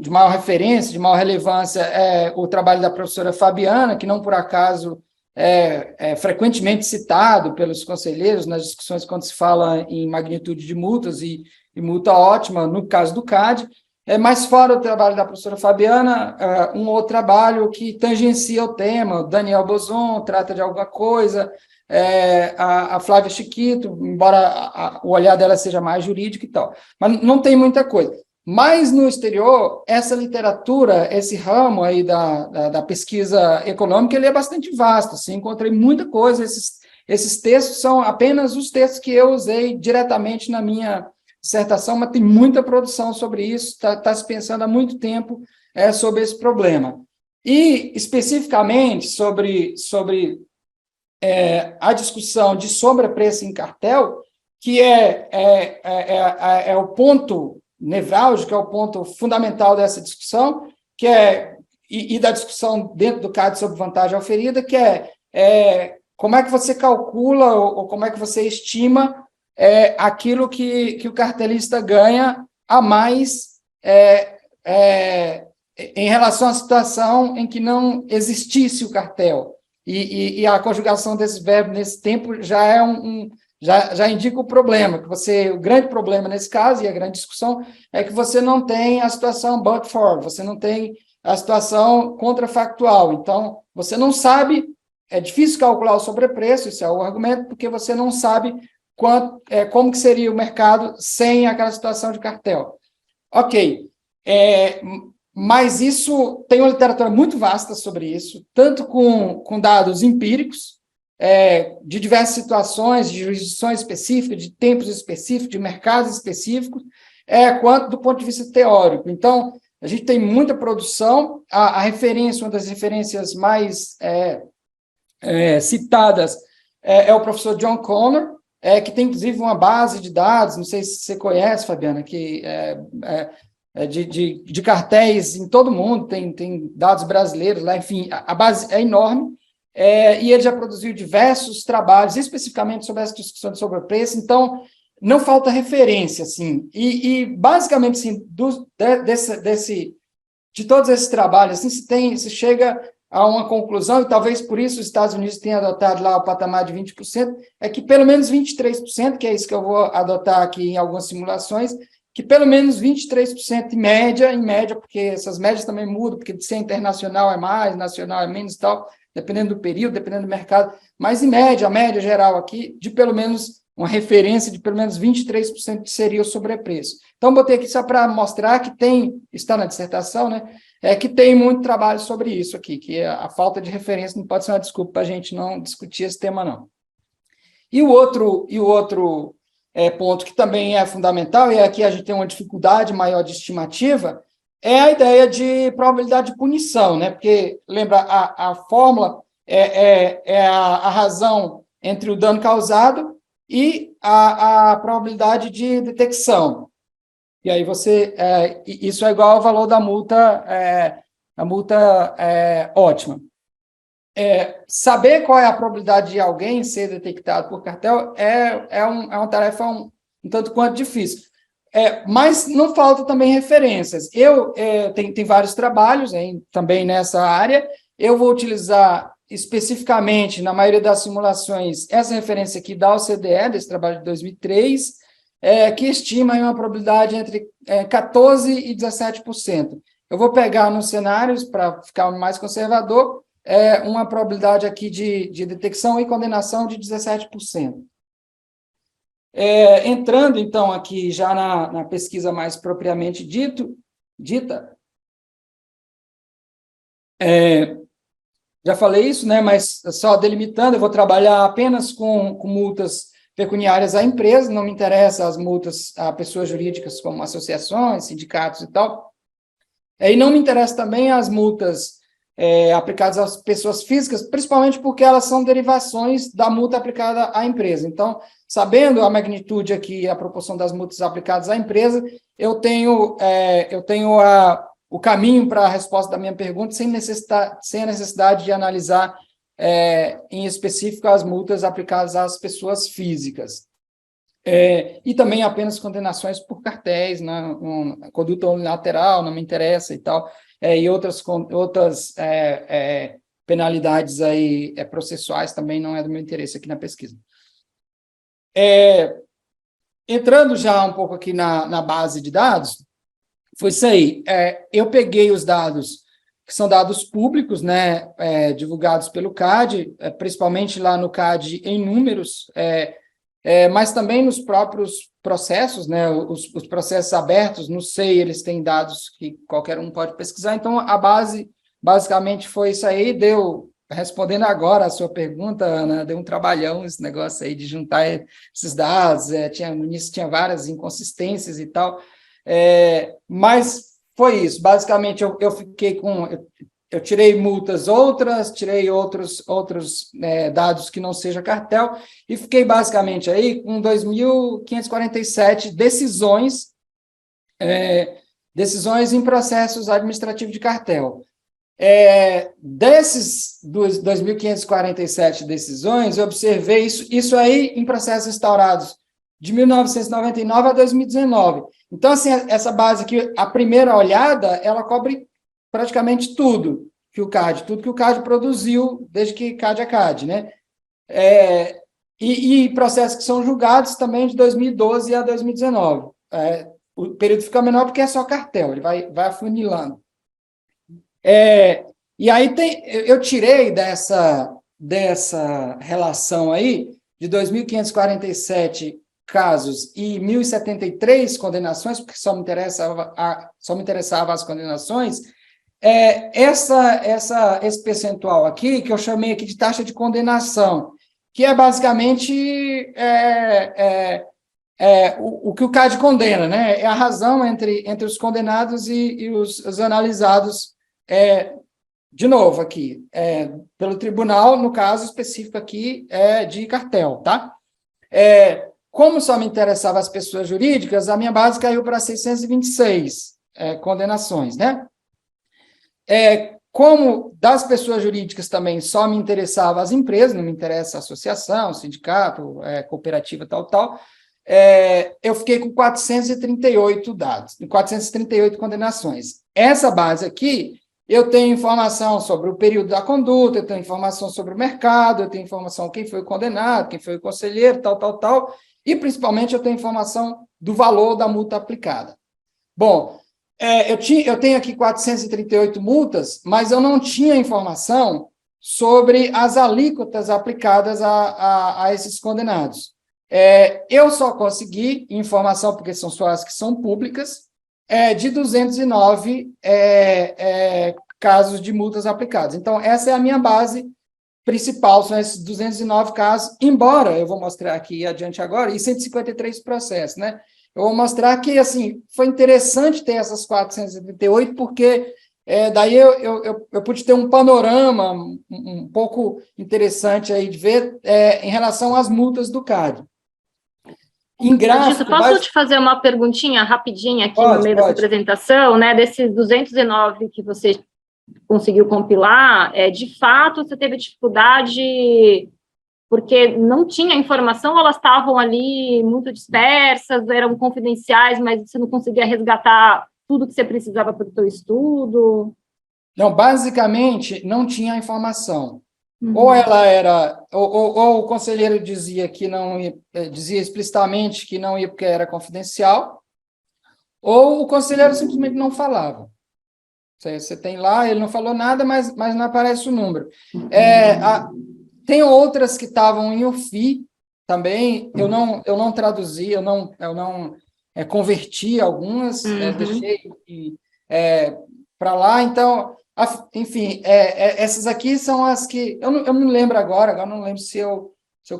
Speaker 3: de maior referência, de maior relevância, é o trabalho da professora Fabiana, que não por acaso é frequentemente citado pelos conselheiros nas discussões quando se fala em magnitude de multas e multa ótima, no caso do CAD. Mas fora o trabalho da professora Fabiana, um outro trabalho que tangencia o tema, o Daniel Bozon trata de alguma coisa, a Flávia Chiquito, embora o olhar dela seja mais jurídico e tal, mas não tem muita coisa. Mas no exterior, essa literatura, esse ramo aí da pesquisa econômica, ele é bastante vasto, assim, encontrei muita coisa, esses textos são apenas os textos que eu usei diretamente na minha dissertação, mas tem muita produção sobre isso, está se pensando há muito tempo sobre esse problema. E, especificamente, sobre a discussão de sobrepreço em cartel, que é o ponto nevrálgico, é o ponto fundamental dessa discussão, que e da discussão dentro do CAD sobre vantagem auferida, que como é que você calcula ou como é que você estima aquilo que o cartelista ganha a mais em relação à situação em que não existisse o cartel. E a conjugação desses verbos nesse tempo já já indica o problema, o grande problema nesse caso, e a grande discussão, é que você não tem a situação but for, você não tem a situação contrafactual. Então, você não sabe, é difícil calcular o sobrepreço, isso é o argumento, porque você não sabe como que seria o mercado sem aquela situação de cartel. Ok, mas isso tem uma literatura muito vasta sobre isso, tanto com dados empíricos, de diversas situações, de jurisdições específicas, de tempos específicos, de mercados específicos, quanto do ponto de vista teórico. Então, a gente tem muita produção, a referência, uma das referências mais citadas é o professor John Connor, que tem, inclusive, uma base de dados, não sei se você conhece, Fabiana, que de cartéis em todo o mundo, tem dados brasileiros lá, enfim, a base é enorme, e ele já produziu diversos trabalhos, especificamente sobre essa discussão de sobrepreço, então não falta referência, assim, e basicamente, assim, de todos esses trabalhos, assim, se chega a uma conclusão, e talvez por isso os Estados Unidos tenham adotado lá o patamar de 20%, é que pelo menos 23%, que é isso que eu vou adotar aqui em algumas simulações, que pelo menos 23% em média, porque essas médias também mudam, porque se é internacional é mais, nacional é menos e tal, dependendo do período, dependendo do mercado, mas em média, a média geral aqui, de pelo menos uma referência de pelo menos 23% que seria o sobrepreço. Então, botei aqui só para mostrar que está na dissertação, né, que tem muito trabalho sobre isso aqui, que a falta de referência não pode ser uma desculpa para a gente não discutir esse tema, não. E o outro ponto que também é fundamental, e aqui a gente tem uma dificuldade maior de estimativa, é a ideia de probabilidade de punição, né? Porque, lembra, a fórmula é a razão entre o dano causado e a probabilidade de detecção. E aí isso é igual ao valor da multa, a multa ótima. Saber qual é a probabilidade de alguém ser detectado por cartel é uma tarefa um tanto quanto difícil. Mas não falta também referências. Tem vários trabalhos também nessa área. Eu vou utilizar especificamente, na maioria das simulações, essa referência aqui da OCDE, desse trabalho de 2003, que estima uma probabilidade entre 14% e 17%. Eu vou pegar nos cenários, para ficar mais conservador, uma probabilidade aqui de detecção e condenação de 17%. Entrando, então, aqui já na pesquisa mais propriamente dita, já falei isso, né, mas só delimitando, eu vou trabalhar apenas com multas pecuniárias à empresa, não me interessa as multas a pessoas jurídicas como associações, sindicatos e tal, e não me interessa também as multas aplicadas às pessoas físicas, principalmente porque elas são derivações da multa aplicada à empresa. Então, sabendo a magnitude aqui, a proporção das multas aplicadas à empresa, eu tenho o caminho para a resposta da minha pergunta sem a necessidade de analisar em específico as multas aplicadas às pessoas físicas. E também apenas condenações por cartéis, conduta unilateral, não me interessa e tal, e outras penalidades aí, processuais também não é do meu interesse aqui na pesquisa. Entrando já um pouco aqui na base de dados, foi isso aí. Eu peguei os dados, que são dados públicos, né, divulgados pelo CAD, principalmente lá no CAD em números, mas também nos próprios processos, né, os processos abertos, no SEI, eles têm dados que qualquer um pode pesquisar, então a base, basicamente, foi isso aí, respondendo agora a sua pergunta, Ana, deu um trabalhão esse negócio aí de juntar esses dados, no início tinha várias inconsistências e tal, mas foi isso, basicamente eu fiquei eu tirei multas outras, tirei outros dados que não seja cartel, e fiquei basicamente aí com 2.547 decisões em processos administrativos de cartel. Desses 2.547 decisões, eu observei isso aí em processos instaurados de 1999 a 2019. Então, assim, essa base aqui, a primeira olhada, ela cobre praticamente tudo que o CAD produziu desde que CAD é CAD, né? E processos que são julgados também de 2012 a 2019. O período fica menor porque é só cartel, ele vai afunilando. E aí eu tirei dessa relação aí de 2.547 casos e 1.073 condenações, porque só me interessava as condenações, esse percentual aqui, que eu chamei aqui de taxa de condenação, que é basicamente o que o CAD condena, né? É a razão entre os condenados e os analisados, de novo aqui, pelo tribunal, no caso específico aqui, de cartel, tá? Como só me interessava as pessoas jurídicas, a minha base caiu para 626 condenações, né? Como das pessoas jurídicas também só me interessava as empresas, não me interessa a associação, sindicato, cooperativa, tal, eu fiquei com 438 dados, 438 condenações. Essa base aqui, eu tenho informação sobre o período da conduta, eu tenho informação sobre o mercado, eu tenho informação quem foi o condenado, quem foi o conselheiro, tal, e principalmente eu tenho informação do valor da multa aplicada. Bom, eu tenho aqui 438 multas, mas eu não tinha informação sobre as alíquotas aplicadas a esses condenados. Eu só consegui informação, porque são só as que são públicas, de 209 casos de multas aplicadas. Então, essa é a minha base principal são esses 209 casos, embora, eu vou mostrar aqui adiante agora, e 153 processos, né? Eu vou mostrar que, assim, foi interessante ter essas 478, porque daí eu pude ter um panorama um pouco interessante aí de ver em relação às multas do CAD. Em gráfico...
Speaker 1: Posso te fazer uma perguntinha rapidinha aqui no meio
Speaker 3: Pode.
Speaker 1: dessa apresentação, né? Desses 209 que você conseguiu compilar, de fato, você teve dificuldade porque não tinha informação, elas estavam ali muito dispersas, eram confidenciais, mas você não conseguia resgatar tudo que você precisava para o seu estudo?
Speaker 3: Não, basicamente, não tinha informação. Ou ela era, ou o conselheiro dizia que não ia, dizia explicitamente que não ia porque era confidencial, ou o conselheiro simplesmente não falava. Você tem lá, ele não falou nada, mas não aparece o número. Tem outras que estavam em OFI também, eu não traduzi, eu não converti algumas, deixei para lá, então, enfim, essas aqui são as que, eu não lembro agora não lembro se eu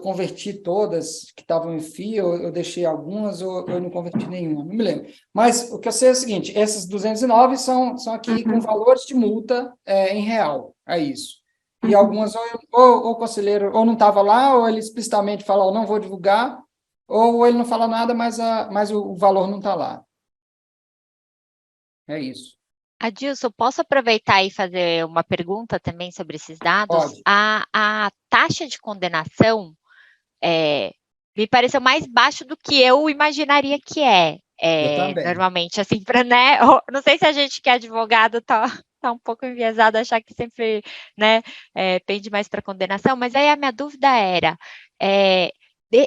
Speaker 3: converti todas que estavam em FI, ou eu deixei algumas, ou eu não converti nenhuma, não me lembro. Mas o que eu sei é o seguinte, essas 209 são aqui com valores de multa em real, é isso. E algumas, ou o conselheiro ou não estava lá, ou ele explicitamente falou, não vou divulgar, ou ele não fala nada, mas o valor não está lá. É isso.
Speaker 2: Adilson, posso aproveitar e fazer uma pergunta também sobre esses dados?
Speaker 3: Pode.
Speaker 2: A taxa de condenação me pareceu mais baixa do que eu imaginaria que normalmente, assim, né? Não sei se a gente que é advogado está um pouco enviesado a achar que sempre, né, pende mais para condenação, mas aí a minha dúvida era,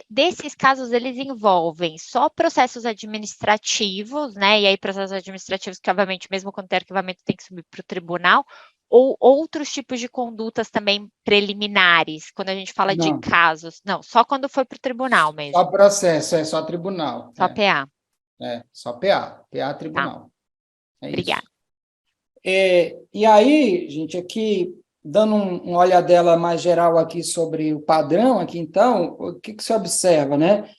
Speaker 2: desses casos, eles envolvem só processos administrativos, né, e aí processos administrativos que, obviamente, mesmo quando tem arquivamento, tem que subir para o tribunal, ou outros tipos de condutas também preliminares, quando a gente fala de casos? Não, só quando foi para o tribunal mesmo.
Speaker 3: Só processo, só tribunal.
Speaker 2: Só PA.
Speaker 3: Só PA tribunal.
Speaker 2: Tá.
Speaker 3: Obrigada. E aí, gente, aqui, dando uma olhadela mais geral aqui sobre o padrão, aqui então, o que se observa, né?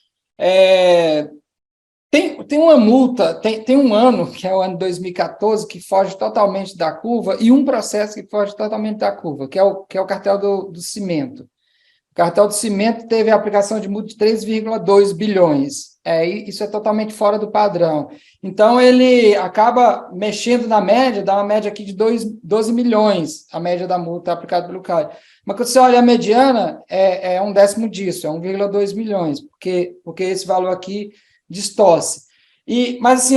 Speaker 3: Tem uma multa, tem um ano, que é o ano 2014, que foge totalmente da curva, e um processo que foge totalmente da curva, que é o cartel do cimento. O cartel do cimento teve a aplicação de multa de 3,2 bilhões. Isso é totalmente fora do padrão. Então, ele acaba mexendo na média, dá uma média aqui de 12 milhões, a média da multa aplicada pelo CAD. Mas quando você olha a mediana, é um décimo disso, é 1,2 milhões, porque esse valor aqui distorce. Mas, assim,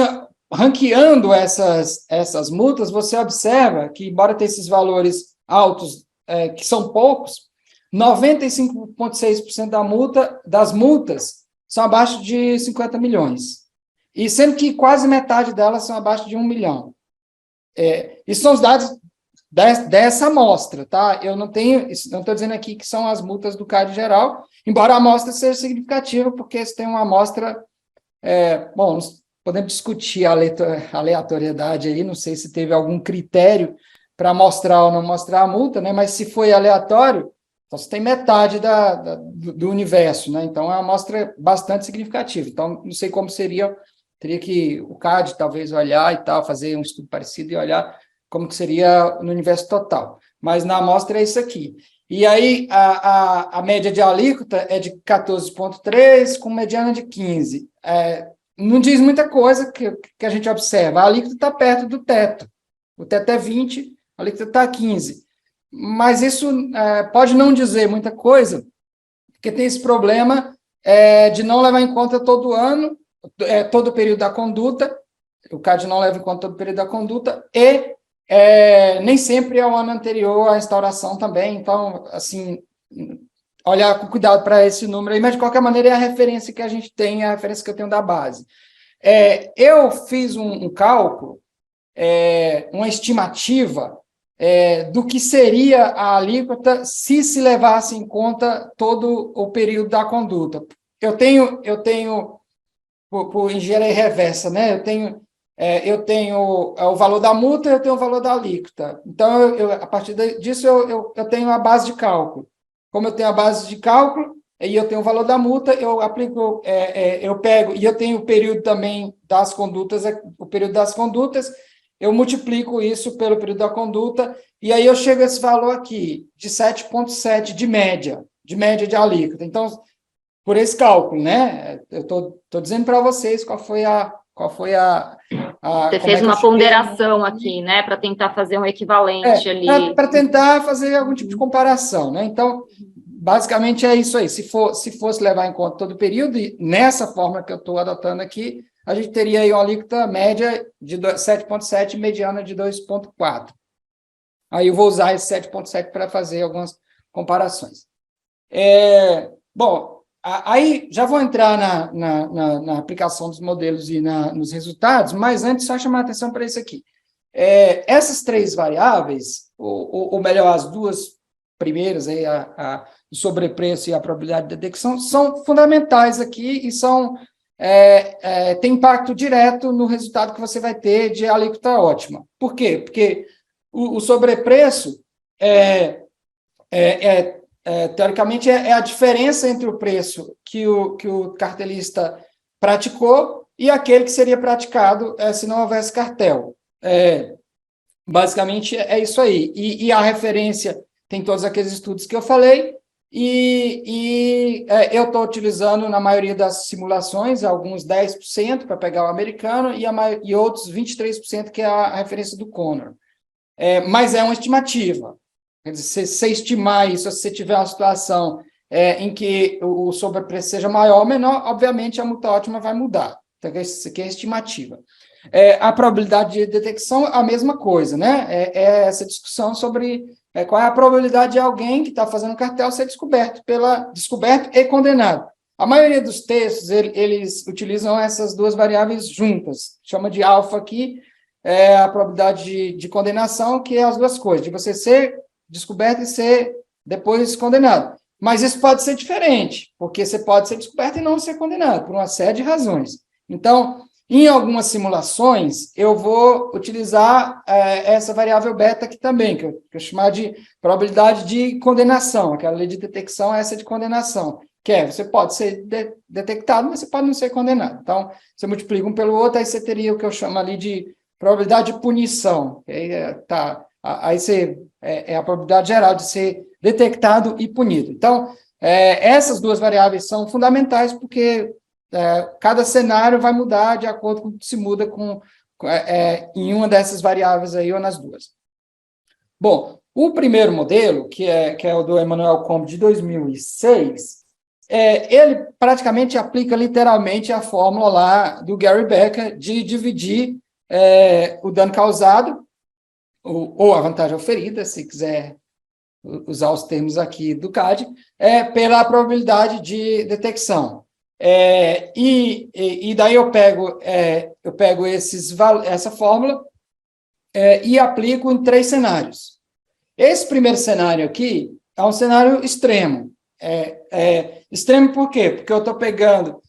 Speaker 3: ranqueando essas multas, você observa que, embora tenha esses valores altos, que são poucos, 95,6% das multas são abaixo de 50 milhões. E sendo que quase metade delas são abaixo de 1 milhão. Isso são os dados dessa amostra, tá? Eu não estou dizendo aqui que são as multas do CAD geral, embora a amostra seja significativa, porque se tem uma amostra... bom, podemos discutir a aleatoriedade aí, não sei se teve algum critério para mostrar ou não mostrar a multa, né? Mas se foi aleatório, então você tem metade do universo, né? Então é uma amostra bastante significativa. Então, não sei como seria, teria que o CAD talvez olhar e tal, fazer um estudo parecido e olhar como que seria no universo total. Mas na amostra é isso aqui. E aí a média de alíquota é de 14,3, com mediana de 15. Não diz muita coisa que a gente observa. A alíquota está perto do teto. O teto é 20, a alíquota está 15. Mas isso pode não dizer muita coisa, porque tem esse problema de não levar em conta todo ano, todo o período da conduta, o CAD não leva em conta todo o período da conduta, e nem sempre é o ano anterior à instauração também. Então, assim, olhar com cuidado para esse número aí, mas, de qualquer maneira, é a referência que a gente tem, é a referência que eu tenho da base. Eu fiz um cálculo, uma estimativa, do que seria a alíquota se levasse em conta todo o período da conduta. Eu tenho por engenharia reversa, né? Eu tenho o valor da multa, eu tenho o valor da alíquota. Então, a partir disso, eu tenho a base de cálculo. como eu tenho a base de cálculo, e eu tenho o valor da multa, eu aplico, eu pego, e eu tenho o período também das condutas, o período das condutas, eu multiplico isso pelo período da conduta, e aí eu chego a esse valor aqui, de 7,7 de média de alíquota. Então, por esse cálculo, né? Eu estou dizendo para vocês qual foi a
Speaker 1: Você fez uma ponderação aqui, né, para tentar fazer um equivalente ali.
Speaker 3: Para tentar fazer algum tipo de comparação, né? Então, basicamente é isso aí. Se fosse levar em conta todo o período, e nessa forma que eu estou adotando aqui, a gente teria aí uma alíquota média de 7,7 e mediana de 2,4. Aí eu vou usar esse 7,7 para fazer algumas comparações. Bom, aí já vou entrar na aplicação dos modelos e nos resultados, mas antes só chamar a atenção para isso aqui. Essas três variáveis, ou melhor, as duas primeiras, aí, o sobrepreço e a probabilidade de detecção, são fundamentais aqui e têm impacto direto no resultado que você vai ter de alíquota ótima. Por quê? Porque o sobrepreço teoricamente, é a diferença entre o preço que o cartelista praticou e aquele que seria praticado se não houvesse cartel. Basicamente, é isso aí. E a referência tem todos aqueles estudos que eu falei, eu estou utilizando, na maioria das simulações, alguns 10% para pegar o americano e outros 23%, que é a referência do Connor. Mas é uma estimativa. Quer dizer, se você estimar isso, se você tiver uma situação em que o sobrepreço seja maior ou menor, obviamente a multa ótima vai mudar. Então, isso aqui é estimativa. A probabilidade de detecção, a mesma coisa, né? Essa discussão sobre qual é a probabilidade de alguém que está fazendo cartel ser descoberto e condenado. A maioria dos textos, eles utilizam essas duas variáveis juntas. Chama de alfa aqui, a probabilidade de condenação, que é as duas coisas, de você ser descoberto e ser depois condenado. Mas isso pode ser diferente, porque você pode ser descoberto e não ser condenado, por uma série de razões. Então, em algumas simulações, eu vou utilizar essa variável beta aqui também, que eu chamar de probabilidade de condenação, aquela lei de detecção, essa de condenação, que você pode ser detectado, mas você pode não ser condenado. Então, você multiplica um pelo outro, aí você teria o que eu chamo ali de probabilidade de punição. Aí você a probabilidade geral de ser detectado e punido. Então, essas duas variáveis são fundamentais porque cada cenário vai mudar de acordo com o que se muda em uma dessas variáveis aí ou nas duas. Bom, o primeiro modelo, que é o do Emmanuel Combe de 2006, ele praticamente aplica literalmente a fórmula lá do Gary Becker de dividir o dano causado ou a vantagem oferida, se quiser usar os termos aqui do CAD, pela probabilidade de detecção. E daí eu pego essa fórmula e aplico em 3 cenários. Esse primeiro cenário aqui é um cenário extremo. Extremo por quê? Porque eu estou pegando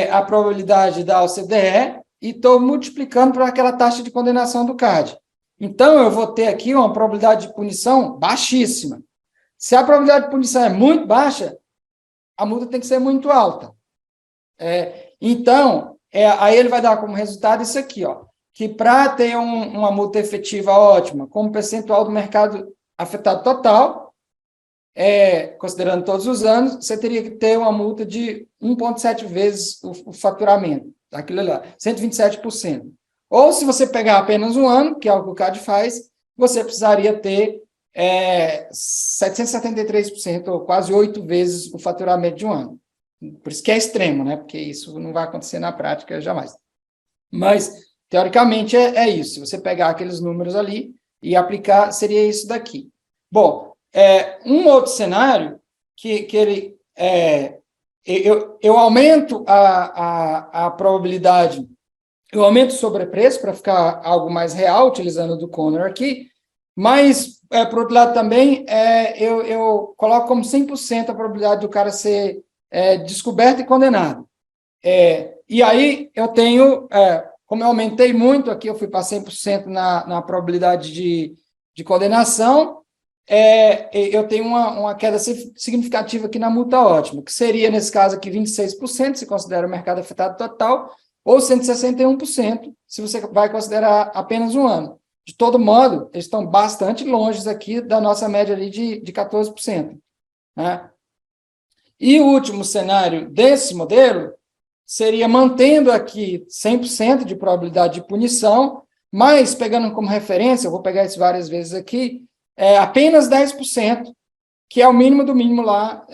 Speaker 3: a probabilidade da OCDE e estou multiplicando por aquela taxa de condenação do CAD. Então, eu vou ter aqui uma probabilidade de punição baixíssima. Se a probabilidade de punição é muito baixa, a multa tem que ser muito alta. Então, aí ele vai dar como resultado isso aqui, que para ter uma multa efetiva ótima, como percentual do mercado afetado total, considerando todos os anos, você teria que ter uma multa de 1,7 vezes o faturamento, aquilo lá, 127%. Ou, se você pegar apenas um ano, que é o que o CAD faz, você precisaria ter 773%, ou quase 8 vezes o faturamento de um ano. Por isso que é extremo, né? Porque isso não vai acontecer na prática jamais. Mas, teoricamente, é isso. Se você pegar aqueles números ali e aplicar, seria isso daqui. Bom, um outro cenário que ele... eu aumento a probabilidade... Eu aumento o sobrepreço para ficar algo mais real, utilizando o do Connor aqui, mas, por outro lado, também, eu coloco como 100% a probabilidade do cara ser descoberto e condenado. E aí, eu tenho, como eu aumentei muito aqui, eu fui para 100% na probabilidade de condenação, eu tenho uma queda significativa aqui na multa ótima, que seria, nesse caso aqui, 26%, se considera o mercado afetado total, ou 161%, se você vai considerar apenas um ano. De todo modo, eles estão bastante longe aqui da nossa média ali de 14%. Né? E o último cenário desse modelo seria mantendo aqui 100% de probabilidade de punição, mas pegando como referência, eu vou pegar isso várias vezes aqui, apenas 10%, que é o mínimo do mínimo lá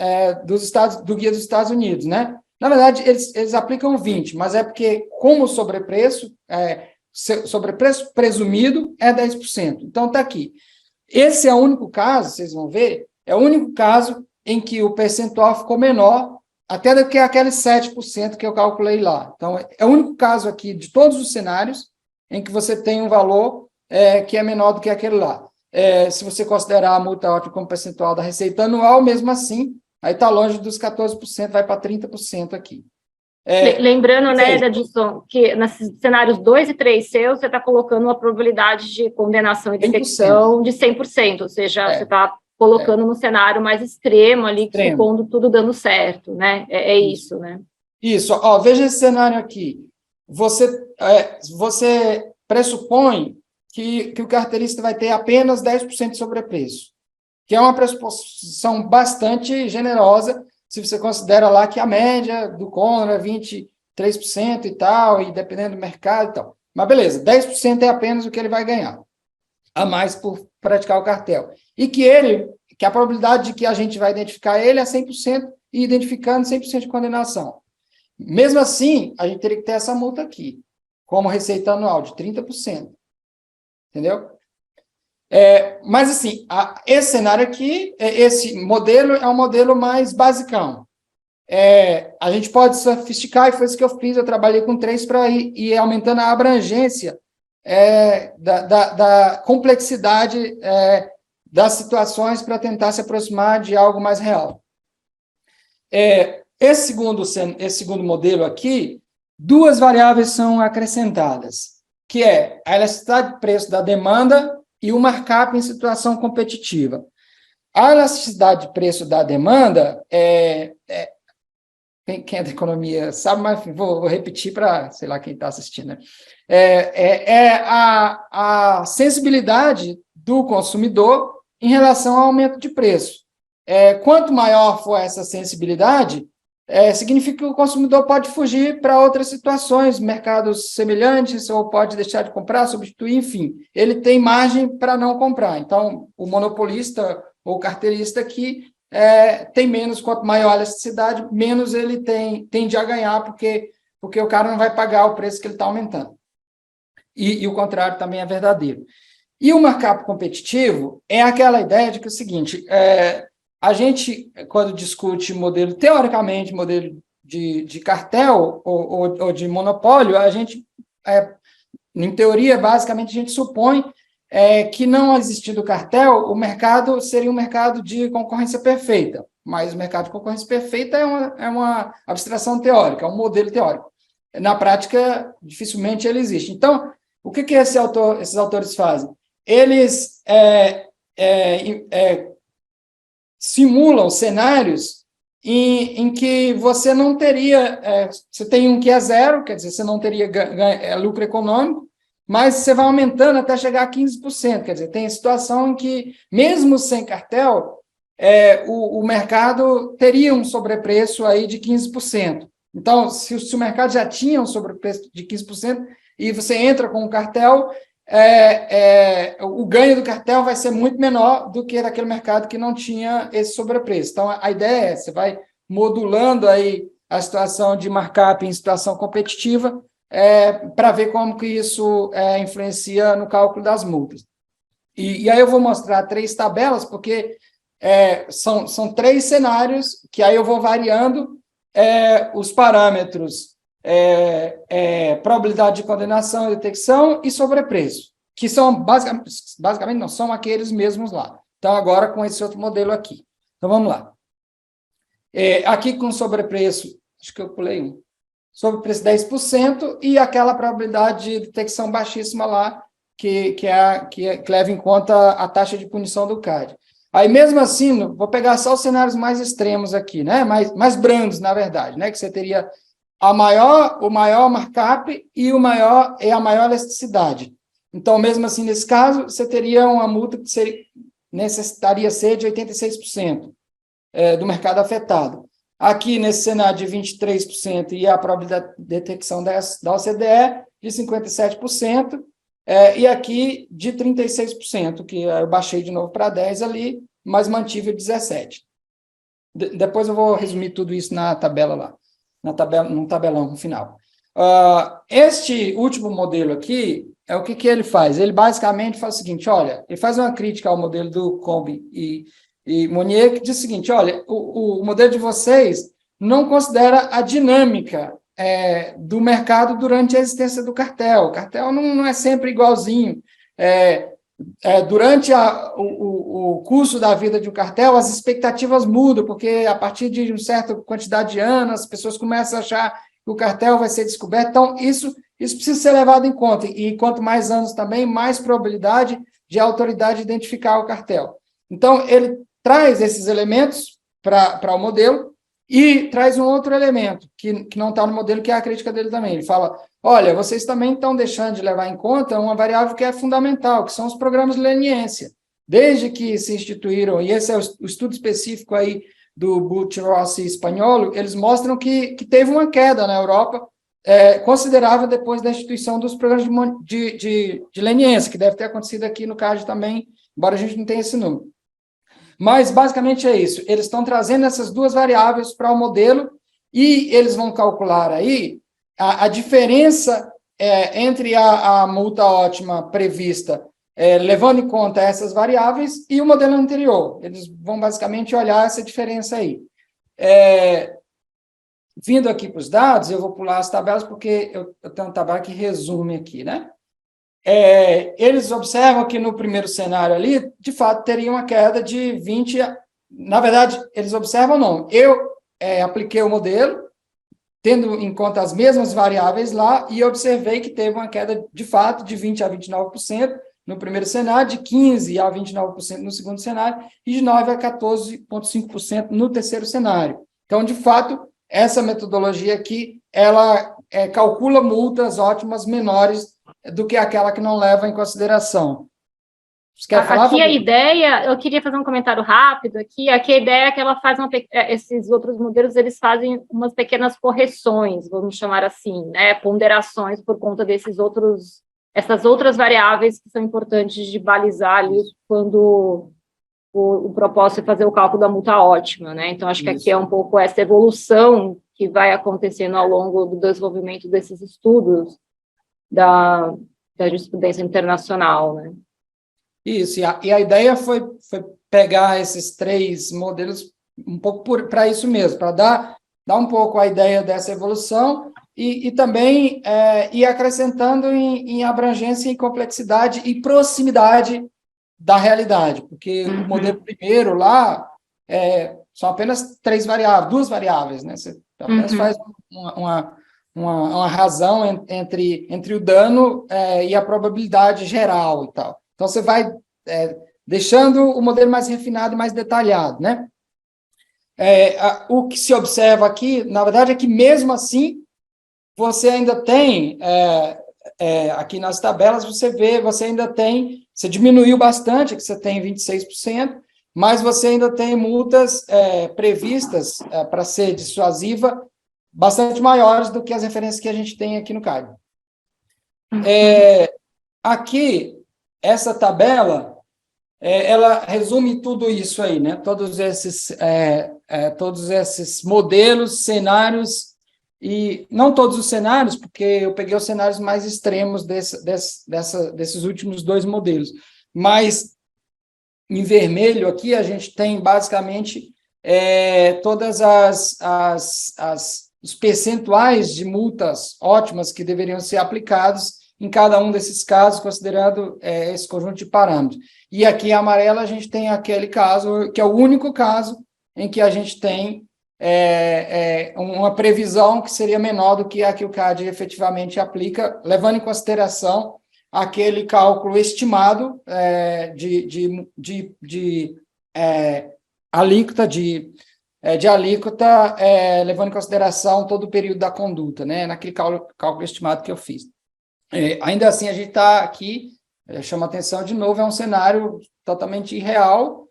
Speaker 3: do Guia dos Estados Unidos, né? Na verdade, eles aplicam 20%, mas é porque, como sobrepreço presumido é 10%. Então, está aqui. Esse é o único caso, vocês vão ver, é o único caso em que o percentual ficou menor até do que aqueles 7% que eu calculei lá. Então, é o único caso aqui de todos os cenários em que você tem um valor que é menor do que aquele lá. Se você considerar a multa ótima como percentual da receita anual, mesmo assim, aí está longe dos 14%, vai para 30% aqui.
Speaker 1: Lembrando, né, Edson, que nesses cenários 2 e 3 seus, você está colocando uma probabilidade de condenação e detecção de 100%, ou seja, você está colocando no cenário mais extremo ali, supondo tudo dando certo, né? Isso, né?
Speaker 3: Isso, ó, veja esse cenário aqui. Você pressupõe que o carteirista vai ter apenas 10% de sobrepreço, que é uma pressuposição bastante generosa, se você considera lá que a média do Conra é 23% e tal, e dependendo do mercado e tal. Mas beleza, 10% é apenas o que ele vai ganhar, a mais por praticar o cartel. E que a probabilidade de que a gente vai identificar ele é 100%, e identificando 100% de condenação. Mesmo assim, a gente teria que ter essa multa aqui, como receita anual, de 30%. Entendeu? Mas, assim, esse cenário aqui, esse modelo é um modelo mais basicão. A gente pode sofisticar, e foi isso que eu fiz, eu trabalhei com 3 para ir aumentando a abrangência da complexidade das situações para tentar se aproximar de algo mais real. Esse segundo modelo aqui, 2 variáveis são acrescentadas, que é a elasticidade de preço da demanda e o markup em situação competitiva. A elasticidade de preço da demanda, quem é da economia sabe, mas vou repetir para, sei lá, quem está assistindo, né? A sensibilidade do consumidor em relação ao aumento de preço. Quanto maior for essa sensibilidade, significa que o consumidor pode fugir para outras situações, mercados semelhantes, ou pode deixar de comprar, substituir, enfim. Ele tem margem para não comprar. Então, o monopolista ou carteirista aqui tem menos, quanto maior a elasticidade, menos ele tende a ganhar, porque o cara não vai pagar o preço que ele está aumentando. E o contrário também é verdadeiro. E o markup competitivo é aquela ideia de que é o seguinte, a gente, quando discute modelo, teoricamente, modelo de cartel ou de monopólio, a gente, em teoria, basicamente, a gente supõe que, não existindo cartel, o mercado seria um mercado de concorrência perfeita. Mas o mercado de concorrência perfeita é uma abstração teórica, é um modelo teórico. Na prática, dificilmente ele existe. Então, o que esses autores fazem? Eles simulam cenários em que você não teria... você tem um que é 0, quer dizer, você não teria lucro econômico, mas você vai aumentando até chegar a 15%. Quer dizer, tem situação em que, mesmo sem cartel, o mercado teria um sobrepreço aí de 15%. Então, se o mercado já tinha um sobrepreço de 15% e você entra com um cartel, o ganho do cartel vai ser muito menor do que daquele mercado que não tinha esse sobrepreço. Então, a ideia você vai modulando aí a situação de markup em situação competitiva para ver como que isso influencia no cálculo das multas. E aí eu vou mostrar 3 tabelas, porque são 3 cenários que aí eu vou variando os parâmetros probabilidade de condenação e detecção e sobrepreço, que são basicamente não são aqueles mesmos lá. Então, agora com esse outro modelo aqui. Então, vamos lá. Aqui com sobrepreço, acho que eu pulei um, sobrepreço 10% e aquela probabilidade de detecção baixíssima lá, que leva em conta a taxa de punição do CAD. Aí, mesmo assim, vou pegar só os cenários mais extremos aqui, né? Mais brandos, na verdade, né? Que você teria o maior markup e a maior elasticidade. Então, mesmo assim, nesse caso, você teria uma multa que necessitaria ser de 86% do mercado afetado. Aqui, nesse cenário de 23% e a probabilidade de detecção da OCDE de 57%, e aqui de 36%, que eu baixei de novo para 10% ali, mas mantive o 17%. Depois eu vou resumir tudo isso na tabela lá, num tabelão no final. Este último modelo aqui, o que ele faz? Ele basicamente faz o seguinte, olha, ele faz uma crítica ao modelo do Combe e Monnier, que diz o seguinte, olha, o modelo de vocês não considera a dinâmica do mercado durante a existência do cartel. O cartel não é sempre igualzinho. Durante o curso da vida de um cartel, as expectativas mudam, porque a partir de uma certa quantidade de anos, as pessoas começam a achar que o cartel vai ser descoberto. Então, isso precisa ser levado em conta. E quanto mais anos também, mais probabilidade de a autoridade identificar o cartel. Então, ele traz esses elementos para o modelo e traz um outro elemento que não está no modelo, que é a crítica dele também. Ele fala, olha, vocês também estão deixando de levar em conta uma variável que é fundamental, que são os programas de leniência. Desde que se instituíram, e esse é o estudo específico aí do Butch, Rossi e Spagnolo, eles mostram que teve uma queda na Europa considerável depois da instituição dos programas de leniência, que deve ter acontecido aqui no CAD também, embora a gente não tenha esse número. Mas, basicamente, é isso. Eles estão trazendo essas duas variáveis para o modelo e eles vão calcular aí a diferença entre a multa ótima prevista, levando em conta essas variáveis, e o modelo anterior. Eles vão, basicamente, olhar essa diferença aí. Vindo aqui para os dados, eu vou pular as tabelas, porque eu tenho uma tabela que resume aqui, né? Eles observam que no primeiro cenário ali, de fato, teria uma queda de 20%. Na verdade, eles observam, não. Eu apliquei o modelo, tendo em conta as mesmas variáveis lá, e observei que teve uma queda, de fato, de 20% a 29% no primeiro cenário, de 15% a 29% no segundo cenário, e de 9% a 14,5% no terceiro cenário. Então, de fato, essa metodologia aqui, ela calcula multas ótimas menores do que aquela que não leva em consideração. Você quer falar?
Speaker 1: Aqui a ideia, eu queria fazer um comentário rápido aqui a ideia é que ela faz esses outros modelos, eles fazem umas pequenas correções, vamos chamar assim, né, ponderações por conta essas outras variáveis que são importantes de balizar ali quando o propósito é fazer o cálculo da multa ótima, né? Então, acho que aqui é um pouco essa evolução que vai acontecendo ao longo do desenvolvimento desses estudos da jurisprudência internacional, né?
Speaker 3: Isso, e a ideia foi pegar esses três modelos um pouco para isso mesmo, para dar um pouco a ideia dessa evolução e também ir acrescentando em abrangência e complexidade e proximidade da realidade, porque o modelo primeiro lá são apenas duas variáveis, né? Você apenas faz uma razão entre o dano e a probabilidade geral e tal. Então, você vai deixando o modelo mais refinado e mais detalhado, né? O que se observa aqui, na verdade, é que, mesmo assim, você ainda tem, aqui nas tabelas, você diminuiu bastante, que você tem 26%, mas você ainda tem multas previstas para ser dissuasiva bastante maiores do que as referências que a gente tem aqui no CAD. Aqui, essa tabela, ela resume tudo isso aí, né? Todos esses modelos, cenários, e não todos os cenários, porque eu peguei os cenários mais extremos desses últimos dois modelos, mas em vermelho aqui a gente tem basicamente todas os percentuais de multas ótimas que deveriam ser aplicados em cada um desses casos, considerando esse conjunto de parâmetros. E aqui em amarelo a gente tem aquele caso, que é o único caso em que a gente tem uma previsão que seria menor do que a que o CAD efetivamente aplica, levando em consideração aquele cálculo estimado de alíquota levando em consideração todo o período da conduta, né, naquele cálculo estimado que eu fiz. Ainda assim, a gente está aqui, chama atenção de novo, é um cenário totalmente irreal,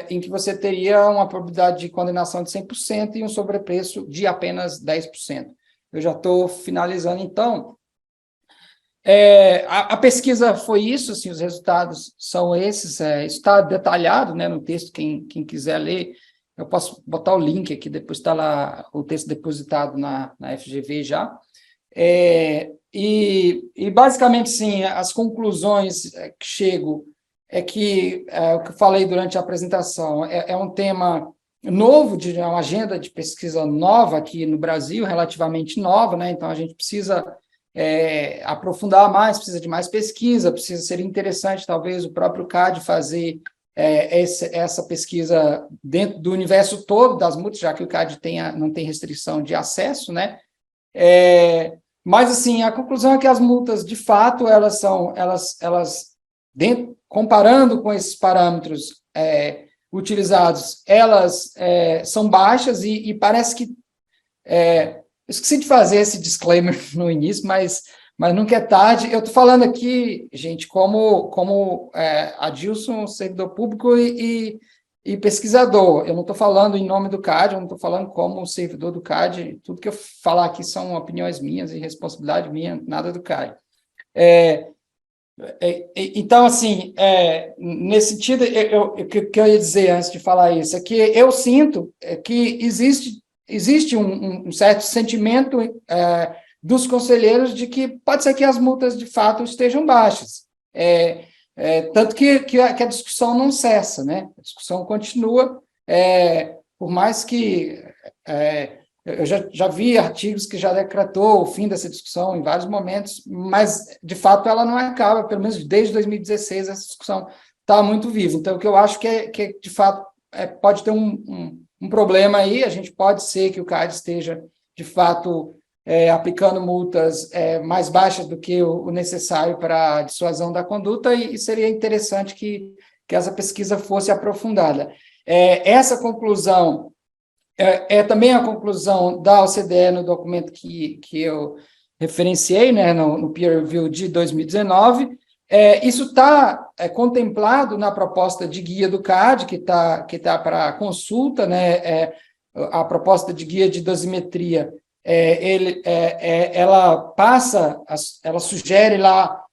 Speaker 3: em que você teria uma probabilidade de condenação de 100% e um sobrepreço de apenas 10%. Eu já estou finalizando, então. A pesquisa foi isso, assim, os resultados são esses, isso está detalhado, né, no texto, quem quiser ler, eu posso botar o link aqui, depois está lá o texto depositado na FGV já. E basicamente, sim, as conclusões que chego é que, o que eu falei durante a apresentação, é um tema novo, é uma agenda de pesquisa nova aqui no Brasil, relativamente nova, né, então a gente precisa aprofundar mais, precisa de mais pesquisa, precisa ser interessante, talvez, o próprio CAD fazer essa pesquisa dentro do universo todo das multas, já que o CAD não tem restrição de acesso, né? Mas, assim, a conclusão é que as multas, de fato, comparando com esses parâmetros utilizados, elas são baixas e parece que esqueci de fazer esse disclaimer no início, mas nunca é tarde. Eu estou falando aqui, gente, como Adilson, servidor público e pesquisador. Eu não estou falando em nome do CAD, eu não estou falando como servidor do CAD. Tudo que eu falar aqui são opiniões minhas e responsabilidade minha, nada do CAD. Então, assim, nesse sentido, o que eu ia dizer antes de falar isso é que eu sinto que existe um certo sentimento dos conselheiros de que pode ser que as multas, de fato, estejam baixas. Tanto que a discussão não cessa, né? A discussão continua, por mais que... eu já vi artigos que já decretou o fim dessa discussão em vários momentos, mas, de fato, ela não acaba, pelo menos desde 2016, essa discussão está muito viva. Então, o que eu acho que de fato, pode ter um problema aí, a gente pode ser que o CAD esteja, de fato, aplicando multas mais baixas do que o necessário para a dissuasão da conduta, e seria interessante que essa pesquisa fosse aprofundada. Essa conclusão também a conclusão da OCDE no documento que eu referenciei, né, no peer review de 2019. Isso está contemplado na proposta de guia do CAD, que tá para consulta, né, a proposta de guia de dosimetria, ela sugere lá,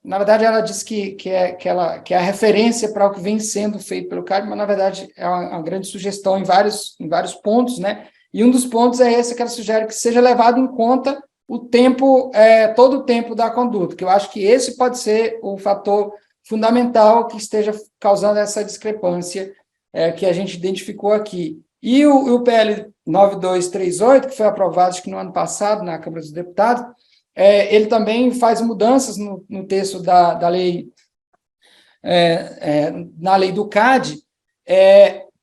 Speaker 3: na verdade, ela diz que é a referência para o que vem sendo feito pelo CAD, mas, na verdade, é uma grande sugestão em vários pontos, né, e um dos pontos é esse que ela sugere que seja levado em conta o tempo, todo o tempo da conduta, que eu acho que esse pode ser o fator fundamental que esteja causando essa discrepância que a gente identificou aqui. E o PL 9238, que foi aprovado, acho que no ano passado, na Câmara dos Deputados, ele também faz mudanças no texto da lei, na lei do CAD,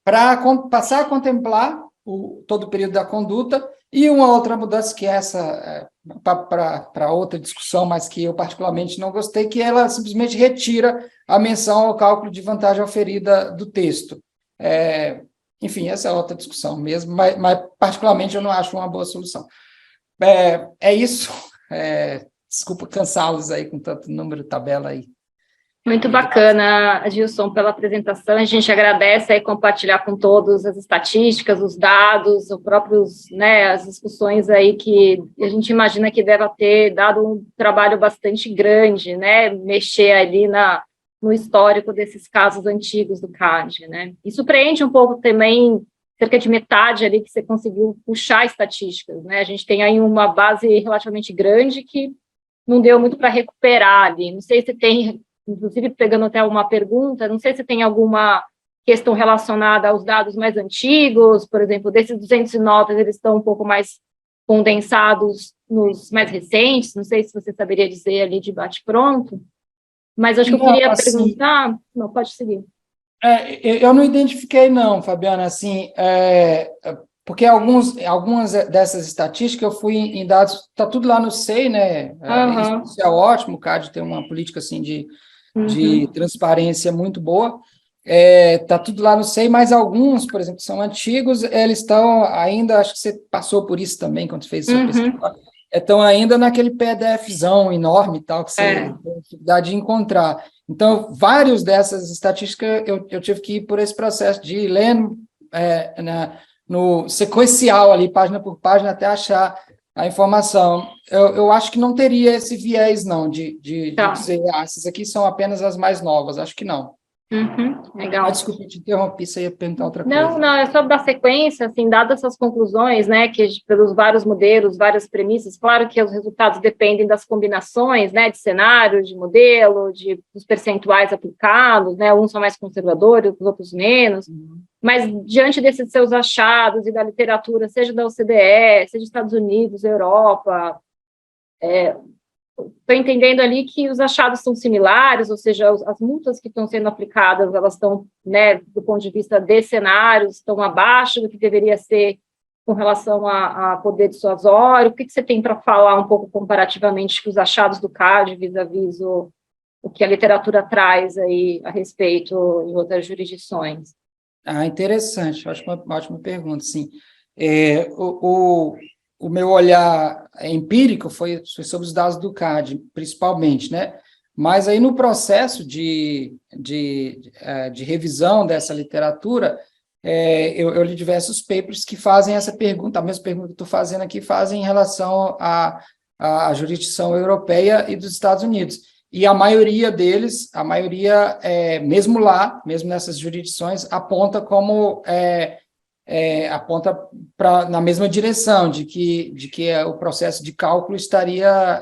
Speaker 3: para passar a contemplar todo o período da conduta. E uma outra mudança, que essa para outra discussão, mas que eu particularmente não gostei, que ela simplesmente retira a menção ao cálculo de vantagem oferida do texto. Enfim, essa é outra discussão mesmo, mas particularmente eu não acho uma boa solução. É isso. Desculpa cansá-los aí com tanto número de tabela aí.
Speaker 1: Muito bacana, Adilson, pela apresentação. A gente agradece aí compartilhar com todos as estatísticas, os dados, os próprios, né, as discussões aí que a gente imagina que deva ter dado um trabalho bastante grande, né, mexer ali no histórico desses casos antigos do CAD, né. E surpreende um pouco também, cerca de metade ali que você conseguiu puxar estatísticas, né. A gente tem aí uma base relativamente grande que não deu muito para recuperar ali. Não sei se tem... Inclusive, pegando até uma pergunta, não sei se tem alguma questão relacionada aos dados mais antigos, por exemplo, desses 209, eles estão um pouco mais condensados nos mais recentes, não sei se você saberia dizer ali de bate-pronto, mas acho que eu queria perguntar... Não, pode seguir.
Speaker 3: Eu não identifiquei, não, Fabiana, assim, porque algumas dessas estatísticas eu fui em dados, está tudo lá no SEI, né? Isso é ótimo, o CAD tem uma política assim de transparência muito boa. tá tudo lá no SEI, mas alguns, por exemplo, são antigos, eles estão ainda, acho que você passou por isso também quando fez sua pesquisa, estão ainda naquele PDFzão enorme e tal, que você tem dificuldade de encontrar. Então, vários dessas estatísticas eu tive que ir por esse processo de ir lendo no sequencial ali, página por página, até achar a informação. Eu acho que não teria esse viés, não, de dizer, essas aqui são apenas as mais novas, acho que não.
Speaker 1: Legal.
Speaker 3: Desculpa, eu te interrompi, você ia perguntar outra coisa.
Speaker 1: Não, é só da sequência, assim, dadas essas conclusões, né, que pelos vários modelos, várias premissas, claro que os resultados dependem das combinações, né, de cenários, de modelo, dos percentuais aplicados, né, uns são mais conservadores, os outros menos, mas diante desses seus achados e da literatura, seja da OCDE, seja dos Estados Unidos, Europa, estou entendendo ali que os achados são similares, ou seja, as multas que estão sendo aplicadas, elas estão, né, do ponto de vista de cenários, estão abaixo do que deveria ser com relação a poder dissuasório. O que você tem para falar um pouco comparativamente com os achados do CAD vis-à-vis o que a literatura traz aí a respeito em outras jurisdições?
Speaker 3: Interessante, acho uma ótima pergunta, sim. O meu olhar empírico foi sobre os dados do CAD, principalmente, né? Mas aí no processo de revisão dessa literatura, eu li diversos papers que fazem essa pergunta, a mesma pergunta que estou fazendo aqui, fazem em relação à jurisdição europeia e dos Estados Unidos. E a maioria deles, mesmo lá, mesmo nessas jurisdições, aponta como... aponta na mesma direção, de que o processo de cálculo estaria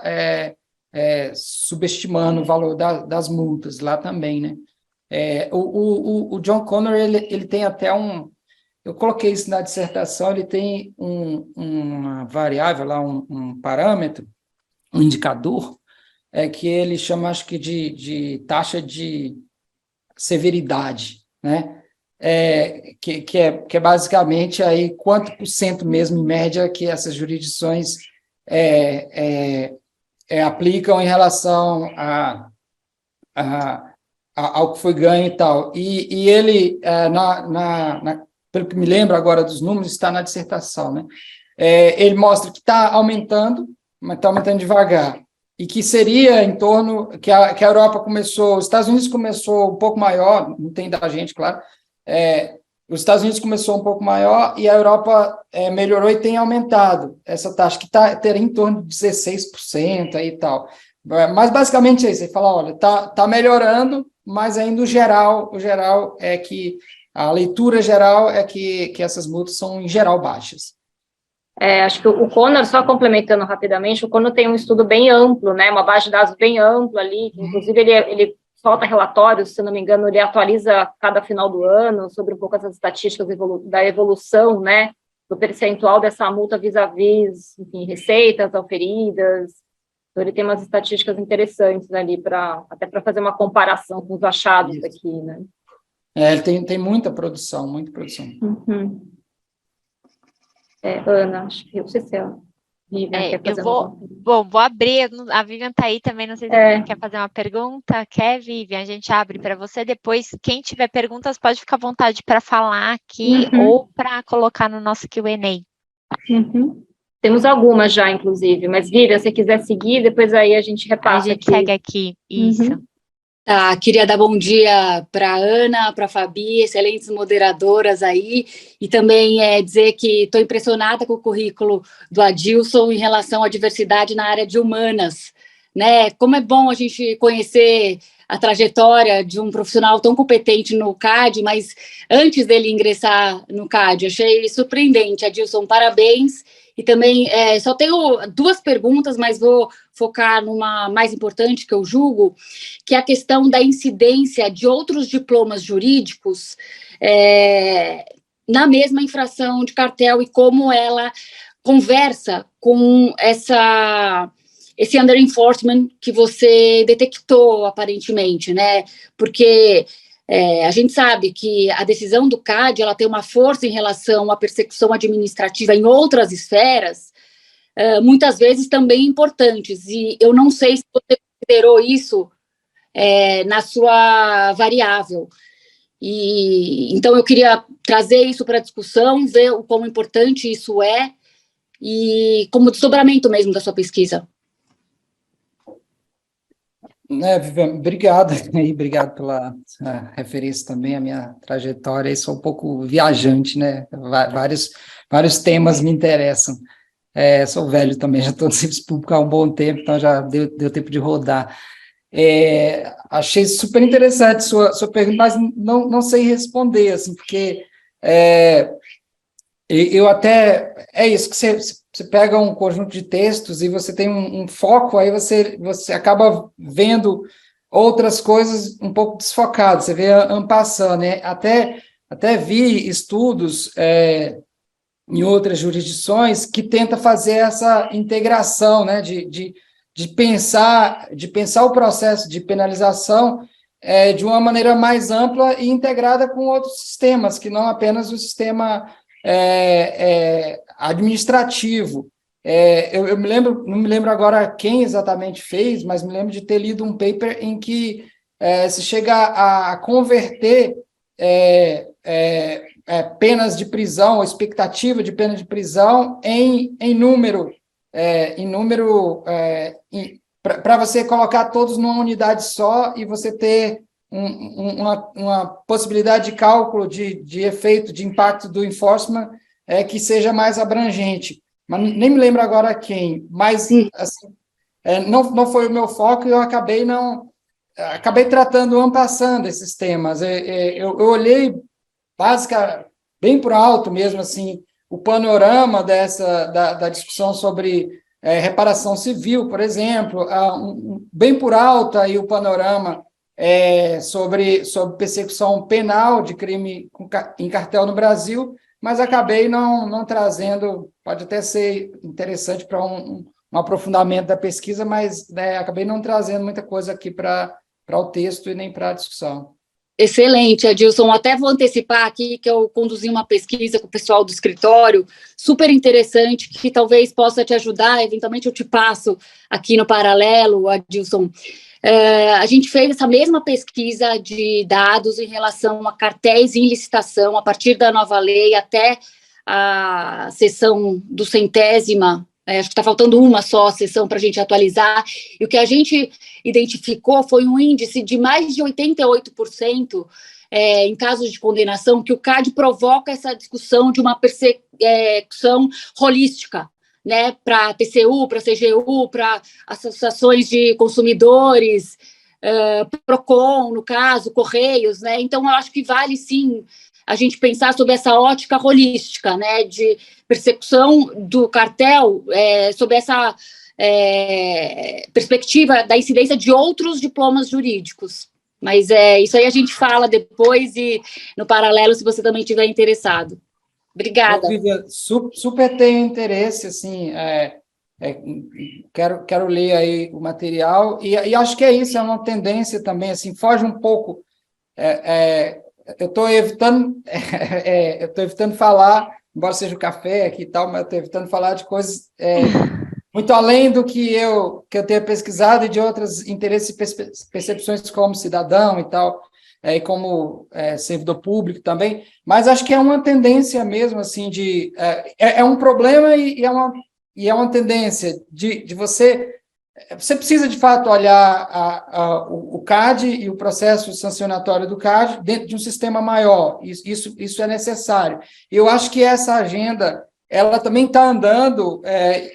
Speaker 3: subestimando o valor das multas lá também, né? O John Connor, ele tem até eu coloquei isso na dissertação, ele tem uma variável lá, um parâmetro, um indicador, que ele chama, acho que, de taxa de severidade, né? Que é basicamente aí quanto por cento mesmo, em média, que essas jurisdições aplicam em relação ao que foi ganho e tal. E ele, pelo que me lembro agora dos números, está na dissertação, né? Ele mostra que está aumentando, mas está aumentando devagar, e que seria em torno, que a Europa começou, os Estados Unidos começou um pouco maior, não tem da gente, claro, os Estados Unidos começou um pouco maior e a Europa melhorou e tem aumentado essa taxa, que teria em torno de 16% aí e tal. Mas basicamente é isso, você fala, olha, tá melhorando, mas ainda o geral é que, a leitura geral é que essas multas são, em geral, baixas.
Speaker 1: Acho que o Connor, só complementando rapidamente, o Connor tem um estudo bem amplo, né, uma base de dados bem ampla ali, que, inclusive ele solta relatórios, se não me engano, ele atualiza cada final do ano sobre um pouco essas estatísticas da evolução, né, do percentual dessa multa vis-à-vis, enfim, receitas auferidas. Então, ele tem umas estatísticas interessantes ali, até para fazer uma comparação com os achados aqui, né.
Speaker 3: Ele tem muita produção, muita produção.
Speaker 1: Ana, acho que eu sei se ela... Vivian,
Speaker 2: vou abrir, a Vivian está aí também, não sei se você quer fazer uma pergunta. Quer, Vivian? A gente abre para você. Depois, quem tiver perguntas, pode ficar à vontade para falar aqui ou para colocar no nosso Q&A.
Speaker 1: Temos algumas já, inclusive, mas Vivian, se quiser seguir, depois aí a gente repassa.
Speaker 2: A gente segue aqui, isso.
Speaker 4: Tá, queria dar bom dia para a Ana, para a Fabi, excelentes moderadoras aí, e também dizer que estou impressionada com o currículo do Adilson em relação à diversidade na área de humanas, né? Como é bom a gente conhecer a trajetória de um profissional tão competente no CAD, mas antes dele ingressar no CAD, achei surpreendente. Adilson, parabéns. E também, só tenho duas perguntas, mas vou focar numa mais importante que eu julgo, que é a questão da incidência de outros diplomas jurídicos na mesma infração de cartel e como ela conversa com esse under-enforcement que você detectou, aparentemente, né? Porque a gente sabe que a decisão do CAD ela tem uma força em relação à persecução administrativa em outras esferas, muitas vezes também importantes, e eu não sei se você considerou isso na sua variável. E então eu queria trazer isso para a discussão, ver o quão importante isso é, e como desdobramento mesmo da sua pesquisa.
Speaker 3: Viviane, obrigado, e obrigado pela referência também à minha trajetória. Eu sou um pouco viajante, né? Vários temas me interessam. Sou velho também, já estou no serviço público há um bom tempo, então já deu tempo de rodar. Achei super interessante sua pergunta, mas não sei responder, assim, porque eu até... É isso, que você pega um conjunto de textos e você tem um foco, aí você acaba vendo outras coisas um pouco desfocadas, você vê en passant, né? Até vi estudos em outras jurisdições que tenta fazer essa integração, né? De pensar o processo de penalização de uma maneira mais ampla e integrada com outros sistemas, que não apenas o sistema administrativo. Eu me lembro, não me lembro agora quem exatamente fez, mas me lembro de ter lido um paper em que se chega a converter penas de prisão, ou expectativa de pena de prisão em número, para você colocar todos numa unidade só e você ter uma possibilidade de cálculo de efeito, de impacto do enforcement que seja mais abrangente. Mas nem me lembro agora quem, mas assim, não foi o meu foco e eu acabei tratando en passant esses temas. Eu olhei bem por alto mesmo, assim, o panorama da discussão sobre reparação civil, por exemplo, bem por alto aí o panorama sobre persecução penal de crime em cartel no Brasil, mas acabei não trazendo, pode até ser interessante para um aprofundamento da pesquisa, mas acabei não trazendo muita coisa aqui para o texto e nem para a discussão.
Speaker 4: Excelente, Adilson. Até vou antecipar aqui que eu conduzi uma pesquisa com o pessoal do escritório, super interessante, que talvez possa te ajudar. Eventualmente eu te passo aqui no paralelo, Adilson. A gente fez essa mesma pesquisa de dados em relação a cartéis em licitação, a partir da nova lei até a sessão do 100ª. Acho que está faltando uma só sessão para a gente atualizar, e o que a gente identificou foi um índice de mais de 88% em casos de condenação, que o CAD provoca essa discussão de uma persecução holística, né, para TCU, para CGU, para associações de consumidores, PROCON, no caso, Correios, né? Então, eu acho que vale, sim, a gente pensar sobre essa ótica holística, né, de persecução do cartel, sobre essa perspectiva da incidência de outros diplomas jurídicos. Mas isso aí a gente fala depois e no paralelo, se você também estiver interessado. Obrigada.
Speaker 3: Viviane, super tenho interesse, assim, quero ler aí o material, e acho que é isso, é uma tendência também, assim, foge um pouco, eu estou evitando falar, embora seja o café aqui e tal, mas eu estou evitando falar de coisas muito além do que eu tenho pesquisado e de outros interesses e percepções como cidadão e tal, e como servidor público também, mas acho que é uma tendência mesmo, assim, um problema e é uma tendência de você precisa, de fato, olhar o CAD e o processo sancionatório do CAD dentro de um sistema maior, isso é necessário. Eu acho que essa agenda, ela também está andando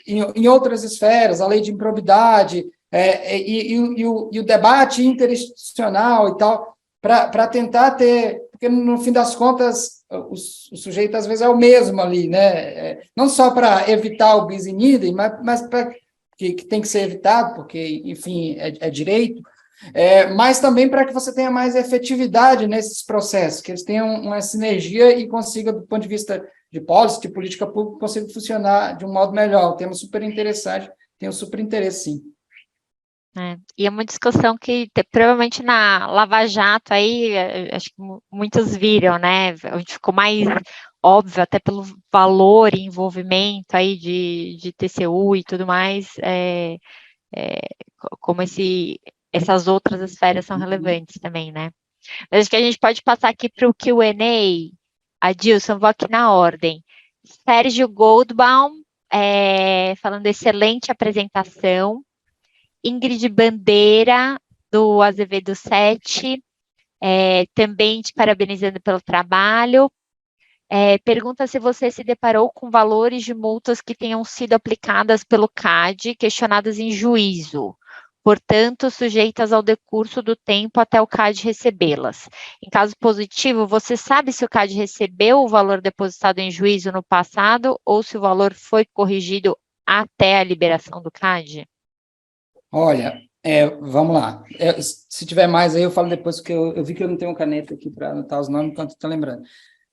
Speaker 3: em outras esferas, a lei de improbidade e o debate interinstitucional e tal, para tentar ter, porque no fim das contas o sujeito às vezes é o mesmo ali, né? Não só para evitar o bis in idem, mas para que tem que ser evitado, porque, enfim, é direito, mas também para que você tenha mais efetividade nesses processos, que eles tenham uma sinergia e consiga, do ponto de vista de policy, de política pública, consiga funcionar de um modo melhor. Um tema super interessante, tenho super interesse, sim.
Speaker 2: E é uma discussão que provavelmente na Lava Jato aí, acho que muitos viram, né? Onde ficou mais óbvio, até pelo valor e envolvimento aí de TCU e tudo mais, como essas outras esferas são relevantes também, né? Mas acho que a gente pode passar aqui para o Q&A. Adilson, vou aqui na ordem. Sérgio Goldbaum, falando excelente apresentação. Ingrid Bandeira, do Azevedo 7, também te parabenizando pelo trabalho. Pergunta se você se deparou com valores de multas que tenham sido aplicadas pelo CAD, questionadas em juízo, portanto, sujeitas ao decurso do tempo até o CAD recebê-las. Em caso positivo, você sabe se o CAD recebeu o valor depositado em juízo no passado ou se o valor foi corrigido até a liberação do CAD?
Speaker 3: Olha, vamos lá. Se tiver mais aí, eu falo depois, porque eu vi que eu não tenho caneta aqui para anotar os nomes enquanto estou lembrando.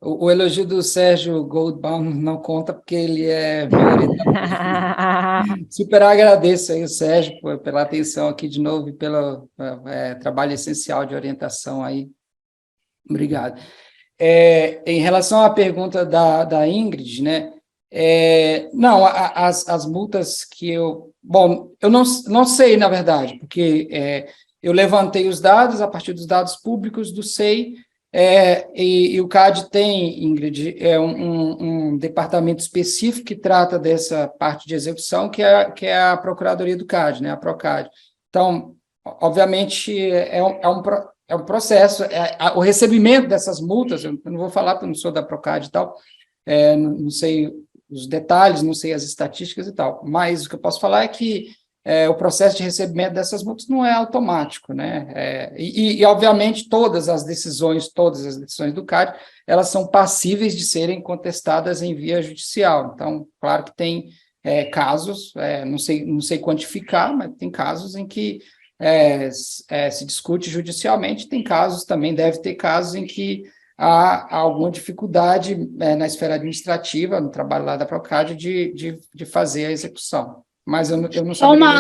Speaker 3: O elogio do Sérgio Goldbaum não conta, porque ele é meu orientador. Super agradeço aí o Sérgio pela atenção aqui de novo e pelo trabalho essencial de orientação aí. Obrigado. Em relação à pergunta da Ingrid, né? Não, as multas que eu... Bom, eu não sei, na verdade, porque eu levantei os dados a partir dos dados públicos do SEI, e o CAD tem, Ingrid, um departamento específico que trata dessa parte de execução, que é a Procuradoria do CAD, né, a Procad. Então, obviamente, é um processo, o recebimento dessas multas, eu não vou falar porque eu não sou da Procad e tal, não sei os detalhes, não sei as estatísticas e tal, mas o que eu posso falar é que o processo de recebimento dessas multas não é automático, né? Obviamente, todas as decisões do CAD, elas são passíveis de serem contestadas em via judicial. Então, claro que tem casos, não sei quantificar, mas tem casos em que se discute judicialmente, tem casos também, deve ter casos em que há alguma dificuldade na esfera administrativa, no trabalho lá da Procad, de fazer a execução. Mas eu não saberia...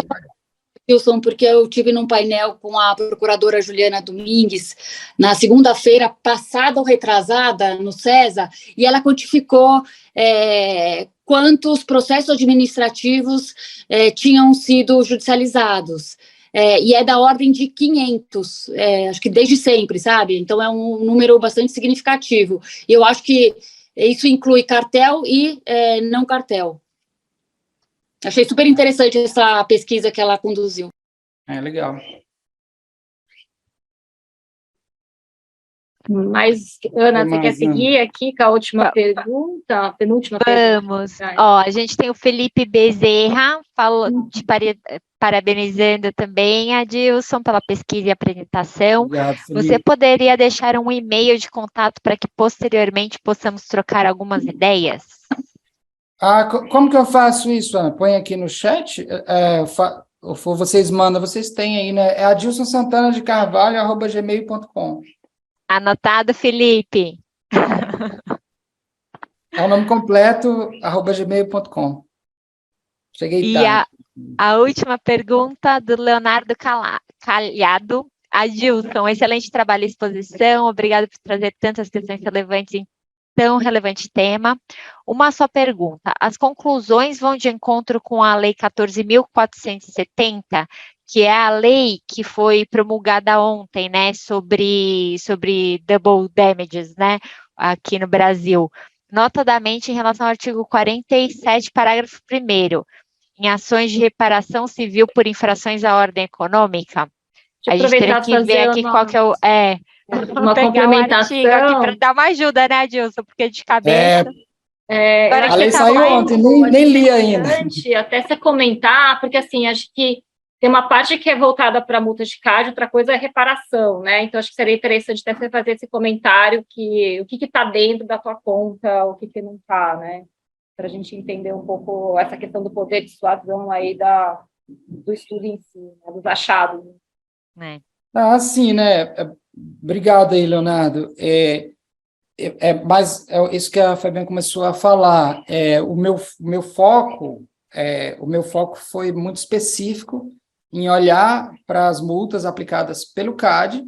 Speaker 4: Wilson, porque eu tive num painel com a procuradora Juliana Domingues na segunda-feira passada ou retrasada no CESA, e ela quantificou quantos processos administrativos tinham sido judicializados. E é da ordem de 500, acho que desde sempre, sabe? Então, é um número bastante significativo. E eu acho que isso inclui cartel e não cartel. Achei super interessante essa pesquisa que ela conduziu.
Speaker 3: Legal.
Speaker 1: Mas, Ana, você quer seguir aqui com a última pergunta? Penúltima pergunta?
Speaker 2: Vamos. A gente tem o Felipe Bezerra, te parabenizando também, Adilson, pela pesquisa e apresentação.
Speaker 3: Obrigado, Felipe.
Speaker 2: Você poderia deixar um e-mail de contato para que, posteriormente, possamos trocar algumas ideias?
Speaker 3: Como que eu faço isso, Ana? Põe aqui no chat, ou vocês mandam, vocês têm aí, né? É adilsonsantanadecarvalho@gmail.com.
Speaker 2: Anotado, Felipe.
Speaker 3: É o nome completo, @gmail.com. Cheguei tarde.
Speaker 2: E a última pergunta do Leonardo Calhado. Adilson, excelente trabalho e exposição, obrigado por trazer tantas questões relevantes em tão relevante tema. Uma só pergunta, as conclusões vão de encontro com a Lei 14.470, que é a lei que foi promulgada ontem, né, sobre double damages, né, aqui no Brasil, notadamente em relação ao artigo 47, parágrafo 1º, em ações de reparação civil por infrações à ordem econômica. A gente teria que ver aqui qual que é
Speaker 1: uma complementação
Speaker 2: aqui para dar uma ajuda, né, Adilson? Porque de cabeça...
Speaker 3: a lei saiu ontem, nem li ainda.
Speaker 1: Até você comentar, porque assim, acho que tem uma parte que é voltada para multas de CAD, outra coisa é reparação, né? Então, acho que seria interessante até você fazer esse comentário, o que está dentro da tua conta, o que não está, né? Para a gente entender um pouco essa questão do poder de dissuasão aí do estudo em si, né? Dos achados.
Speaker 3: Sim, né? Obrigado aí, Leonardo. Mas isso que a Fabiana começou a falar, o meu foco foi muito específico em olhar para as multas aplicadas pelo CAD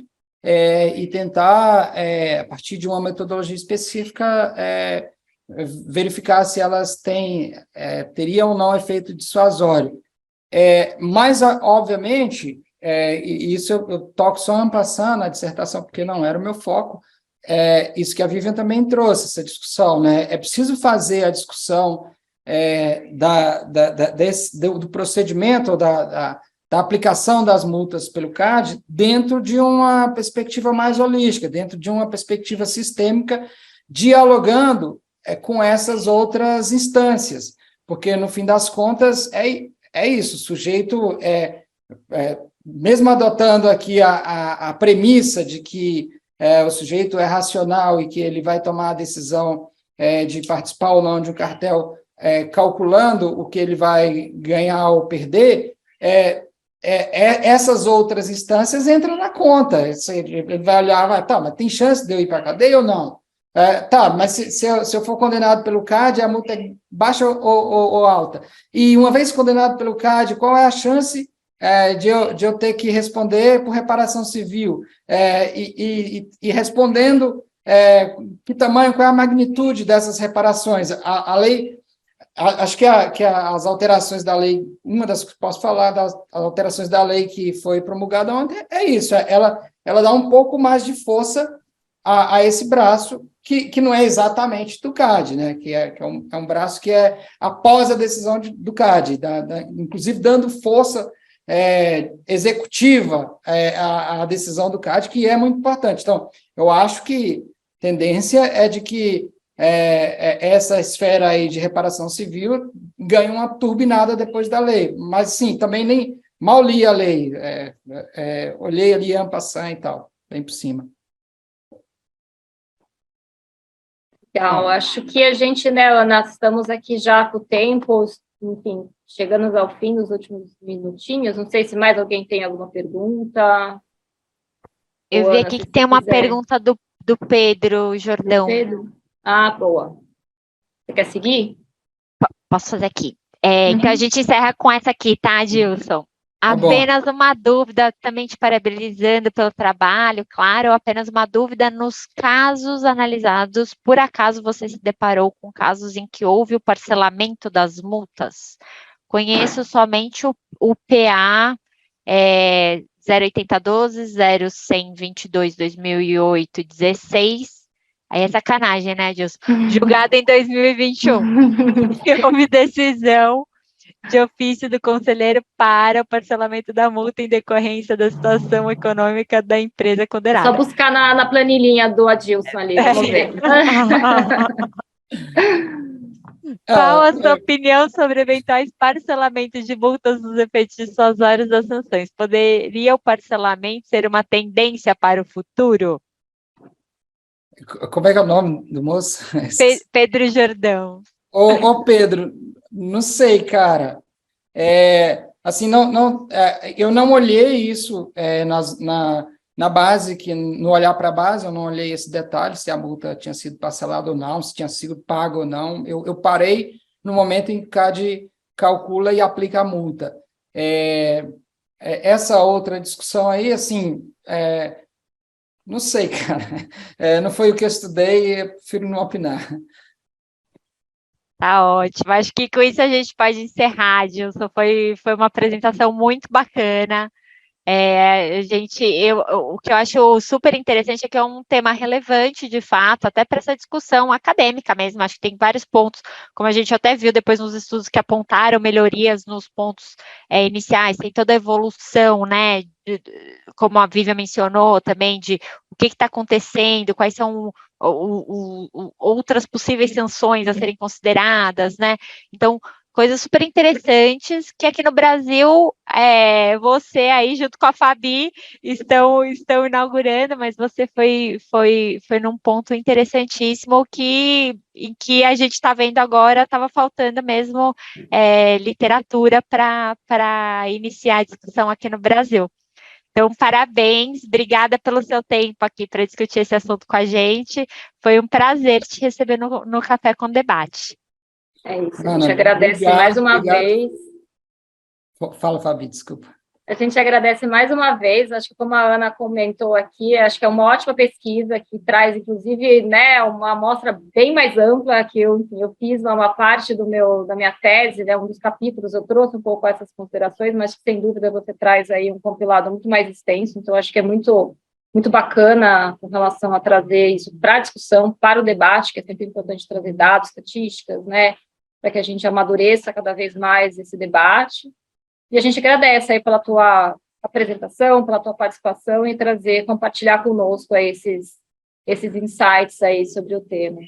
Speaker 3: e tentar, a partir de uma metodologia específica, verificar se elas teriam ou não efeito dissuasório. Mas, obviamente, e isso eu toco só en passant na dissertação, porque não era o meu foco, isso que a Vivian também trouxe, essa discussão, né? É preciso fazer a discussão do procedimento, ou da aplicação das multas pelo CAD dentro de uma perspectiva mais holística, dentro de uma perspectiva sistêmica, dialogando com essas outras instâncias, porque, no fim das contas, é isso, o sujeito, mesmo adotando aqui a premissa de que o sujeito é racional e que ele vai tomar a decisão de participar ou não de um cartel, calculando o que ele vai ganhar ou perder, essas outras instâncias entram na conta. Ele vai olhar, tá, mas tem chance de eu ir para a cadeia ou não? Tá, mas se eu for condenado pelo CAD, a multa é baixa ou alta? E uma vez condenado pelo CAD, qual é a chance de eu ter que responder por reparação civil? E respondendo, que tamanho, qual é a magnitude dessas reparações? A lei... Acho que as alterações da lei, uma das que posso falar das alterações da lei que foi promulgada ontem, é isso, ela dá um pouco mais de força a esse braço, que não é exatamente do CAD, né? Que é um braço que é após a decisão do CAD, inclusive dando força executiva à decisão do CAD, que é muito importante. Então, eu acho que a tendência é de que essa esfera aí de reparação civil ganha uma turbinada depois da lei, mas sim, também nem mal li a lei, olhei ali en passant e tal, bem por cima.
Speaker 1: Então, acho que a gente, né, Ana, estamos aqui já com o tempo, enfim, chegando ao fim dos últimos minutinhos, não sei se mais alguém tem alguma pergunta.
Speaker 2: Eu vi aqui que tem uma pergunta do Pedro Jordão.
Speaker 1: Pedro? Ah, boa. Você quer seguir?
Speaker 2: Posso fazer aqui. Então, a gente encerra com essa aqui, tá, Gilson? Apenas uma dúvida, também te parabenizando pelo trabalho, claro, apenas uma dúvida: nos casos analisados, por acaso você se deparou com casos em que houve o parcelamento das multas? Conheço somente o PA 08012, 0122, 2008, 16. Aí é sacanagem, né, Gilson? Julgado em 2021. E houve decisão de ofício do conselheiro para o parcelamento da multa em decorrência da situação econômica da empresa condenada.
Speaker 1: Só buscar na planilhinha do Adilson ali, vamos ver.
Speaker 2: Qual a sua opinião sobre eventuais parcelamentos de multas nos efeitos dissuasórios das sanções? Poderia o parcelamento ser uma tendência para o futuro?
Speaker 3: Como é que é o nome do moço?
Speaker 2: Pedro Jordão.
Speaker 3: Ô, Pedro, não sei, cara. Assim, eu não olhei isso na base, no olhar para a base, eu não olhei esse detalhe, se a multa tinha sido parcelada ou não, se tinha sido paga ou não. Eu parei no momento em que o CAD calcula e aplica a multa. Essa outra discussão aí, assim, não sei, cara. Não foi o que eu estudei, eu prefiro não opinar.
Speaker 2: Tá ótimo. Acho que com isso a gente pode encerrar, Gilson. Foi uma apresentação muito bacana. O que eu acho super interessante é que é um tema relevante, de fato, até para essa discussão acadêmica mesmo. Acho que tem vários pontos, como a gente até viu depois nos estudos que apontaram melhorias nos pontos iniciais, tem toda a evolução, né? Como a Vivian mencionou também, de o que está acontecendo, quais são outras possíveis sanções a serem consideradas, né? Então, coisas super interessantes que aqui no Brasil, você aí junto com a Fabi estão inaugurando, mas você foi num ponto interessantíssimo em que a gente está vendo agora, estava faltando mesmo literatura para iniciar a discussão aqui no Brasil. Então, parabéns, obrigada pelo seu tempo aqui para discutir esse assunto com a gente. Foi um prazer te receber no Café com Debate.
Speaker 1: É isso, a gente agradece mais uma vez.
Speaker 3: Fala, Fabi, desculpa.
Speaker 1: A gente agradece mais uma vez, acho que como a Ana comentou aqui, acho que é uma ótima pesquisa que traz, inclusive, né, uma amostra bem mais ampla que eu fiz uma parte da minha tese, né, um dos capítulos, eu trouxe um pouco essas considerações, mas sem dúvida você traz aí um compilado muito mais extenso, então acho que é muito bacana com relação a trazer isso para a discussão, para o debate, que é sempre importante trazer dados, estatísticas, né, para que a gente amadureça cada vez mais esse debate. E a gente agradece aí pela tua apresentação, pela tua participação e compartilhar conosco aí esses insights aí sobre o tema.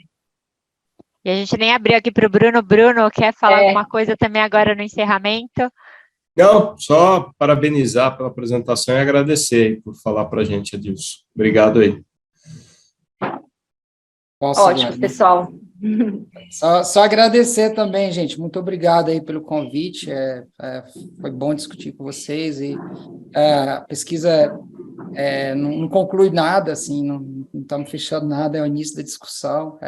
Speaker 2: E a gente nem abriu aqui para o Bruno. Bruno, quer falar alguma coisa também agora no encerramento?
Speaker 5: Não, só parabenizar pela apresentação e agradecer por falar para a gente, Adilson. Obrigado aí.
Speaker 1: Ótimo, pessoal.
Speaker 3: Só agradecer também, gente. Muito obrigado aí pelo convite. Foi bom discutir com vocês. E a pesquisa não conclui nada, assim, não estamos fechando nada, é o início da discussão.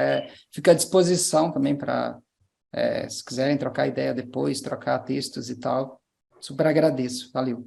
Speaker 3: Fica à disposição também para, se quiserem trocar ideia depois, trocar textos e tal. Super agradeço. Valeu.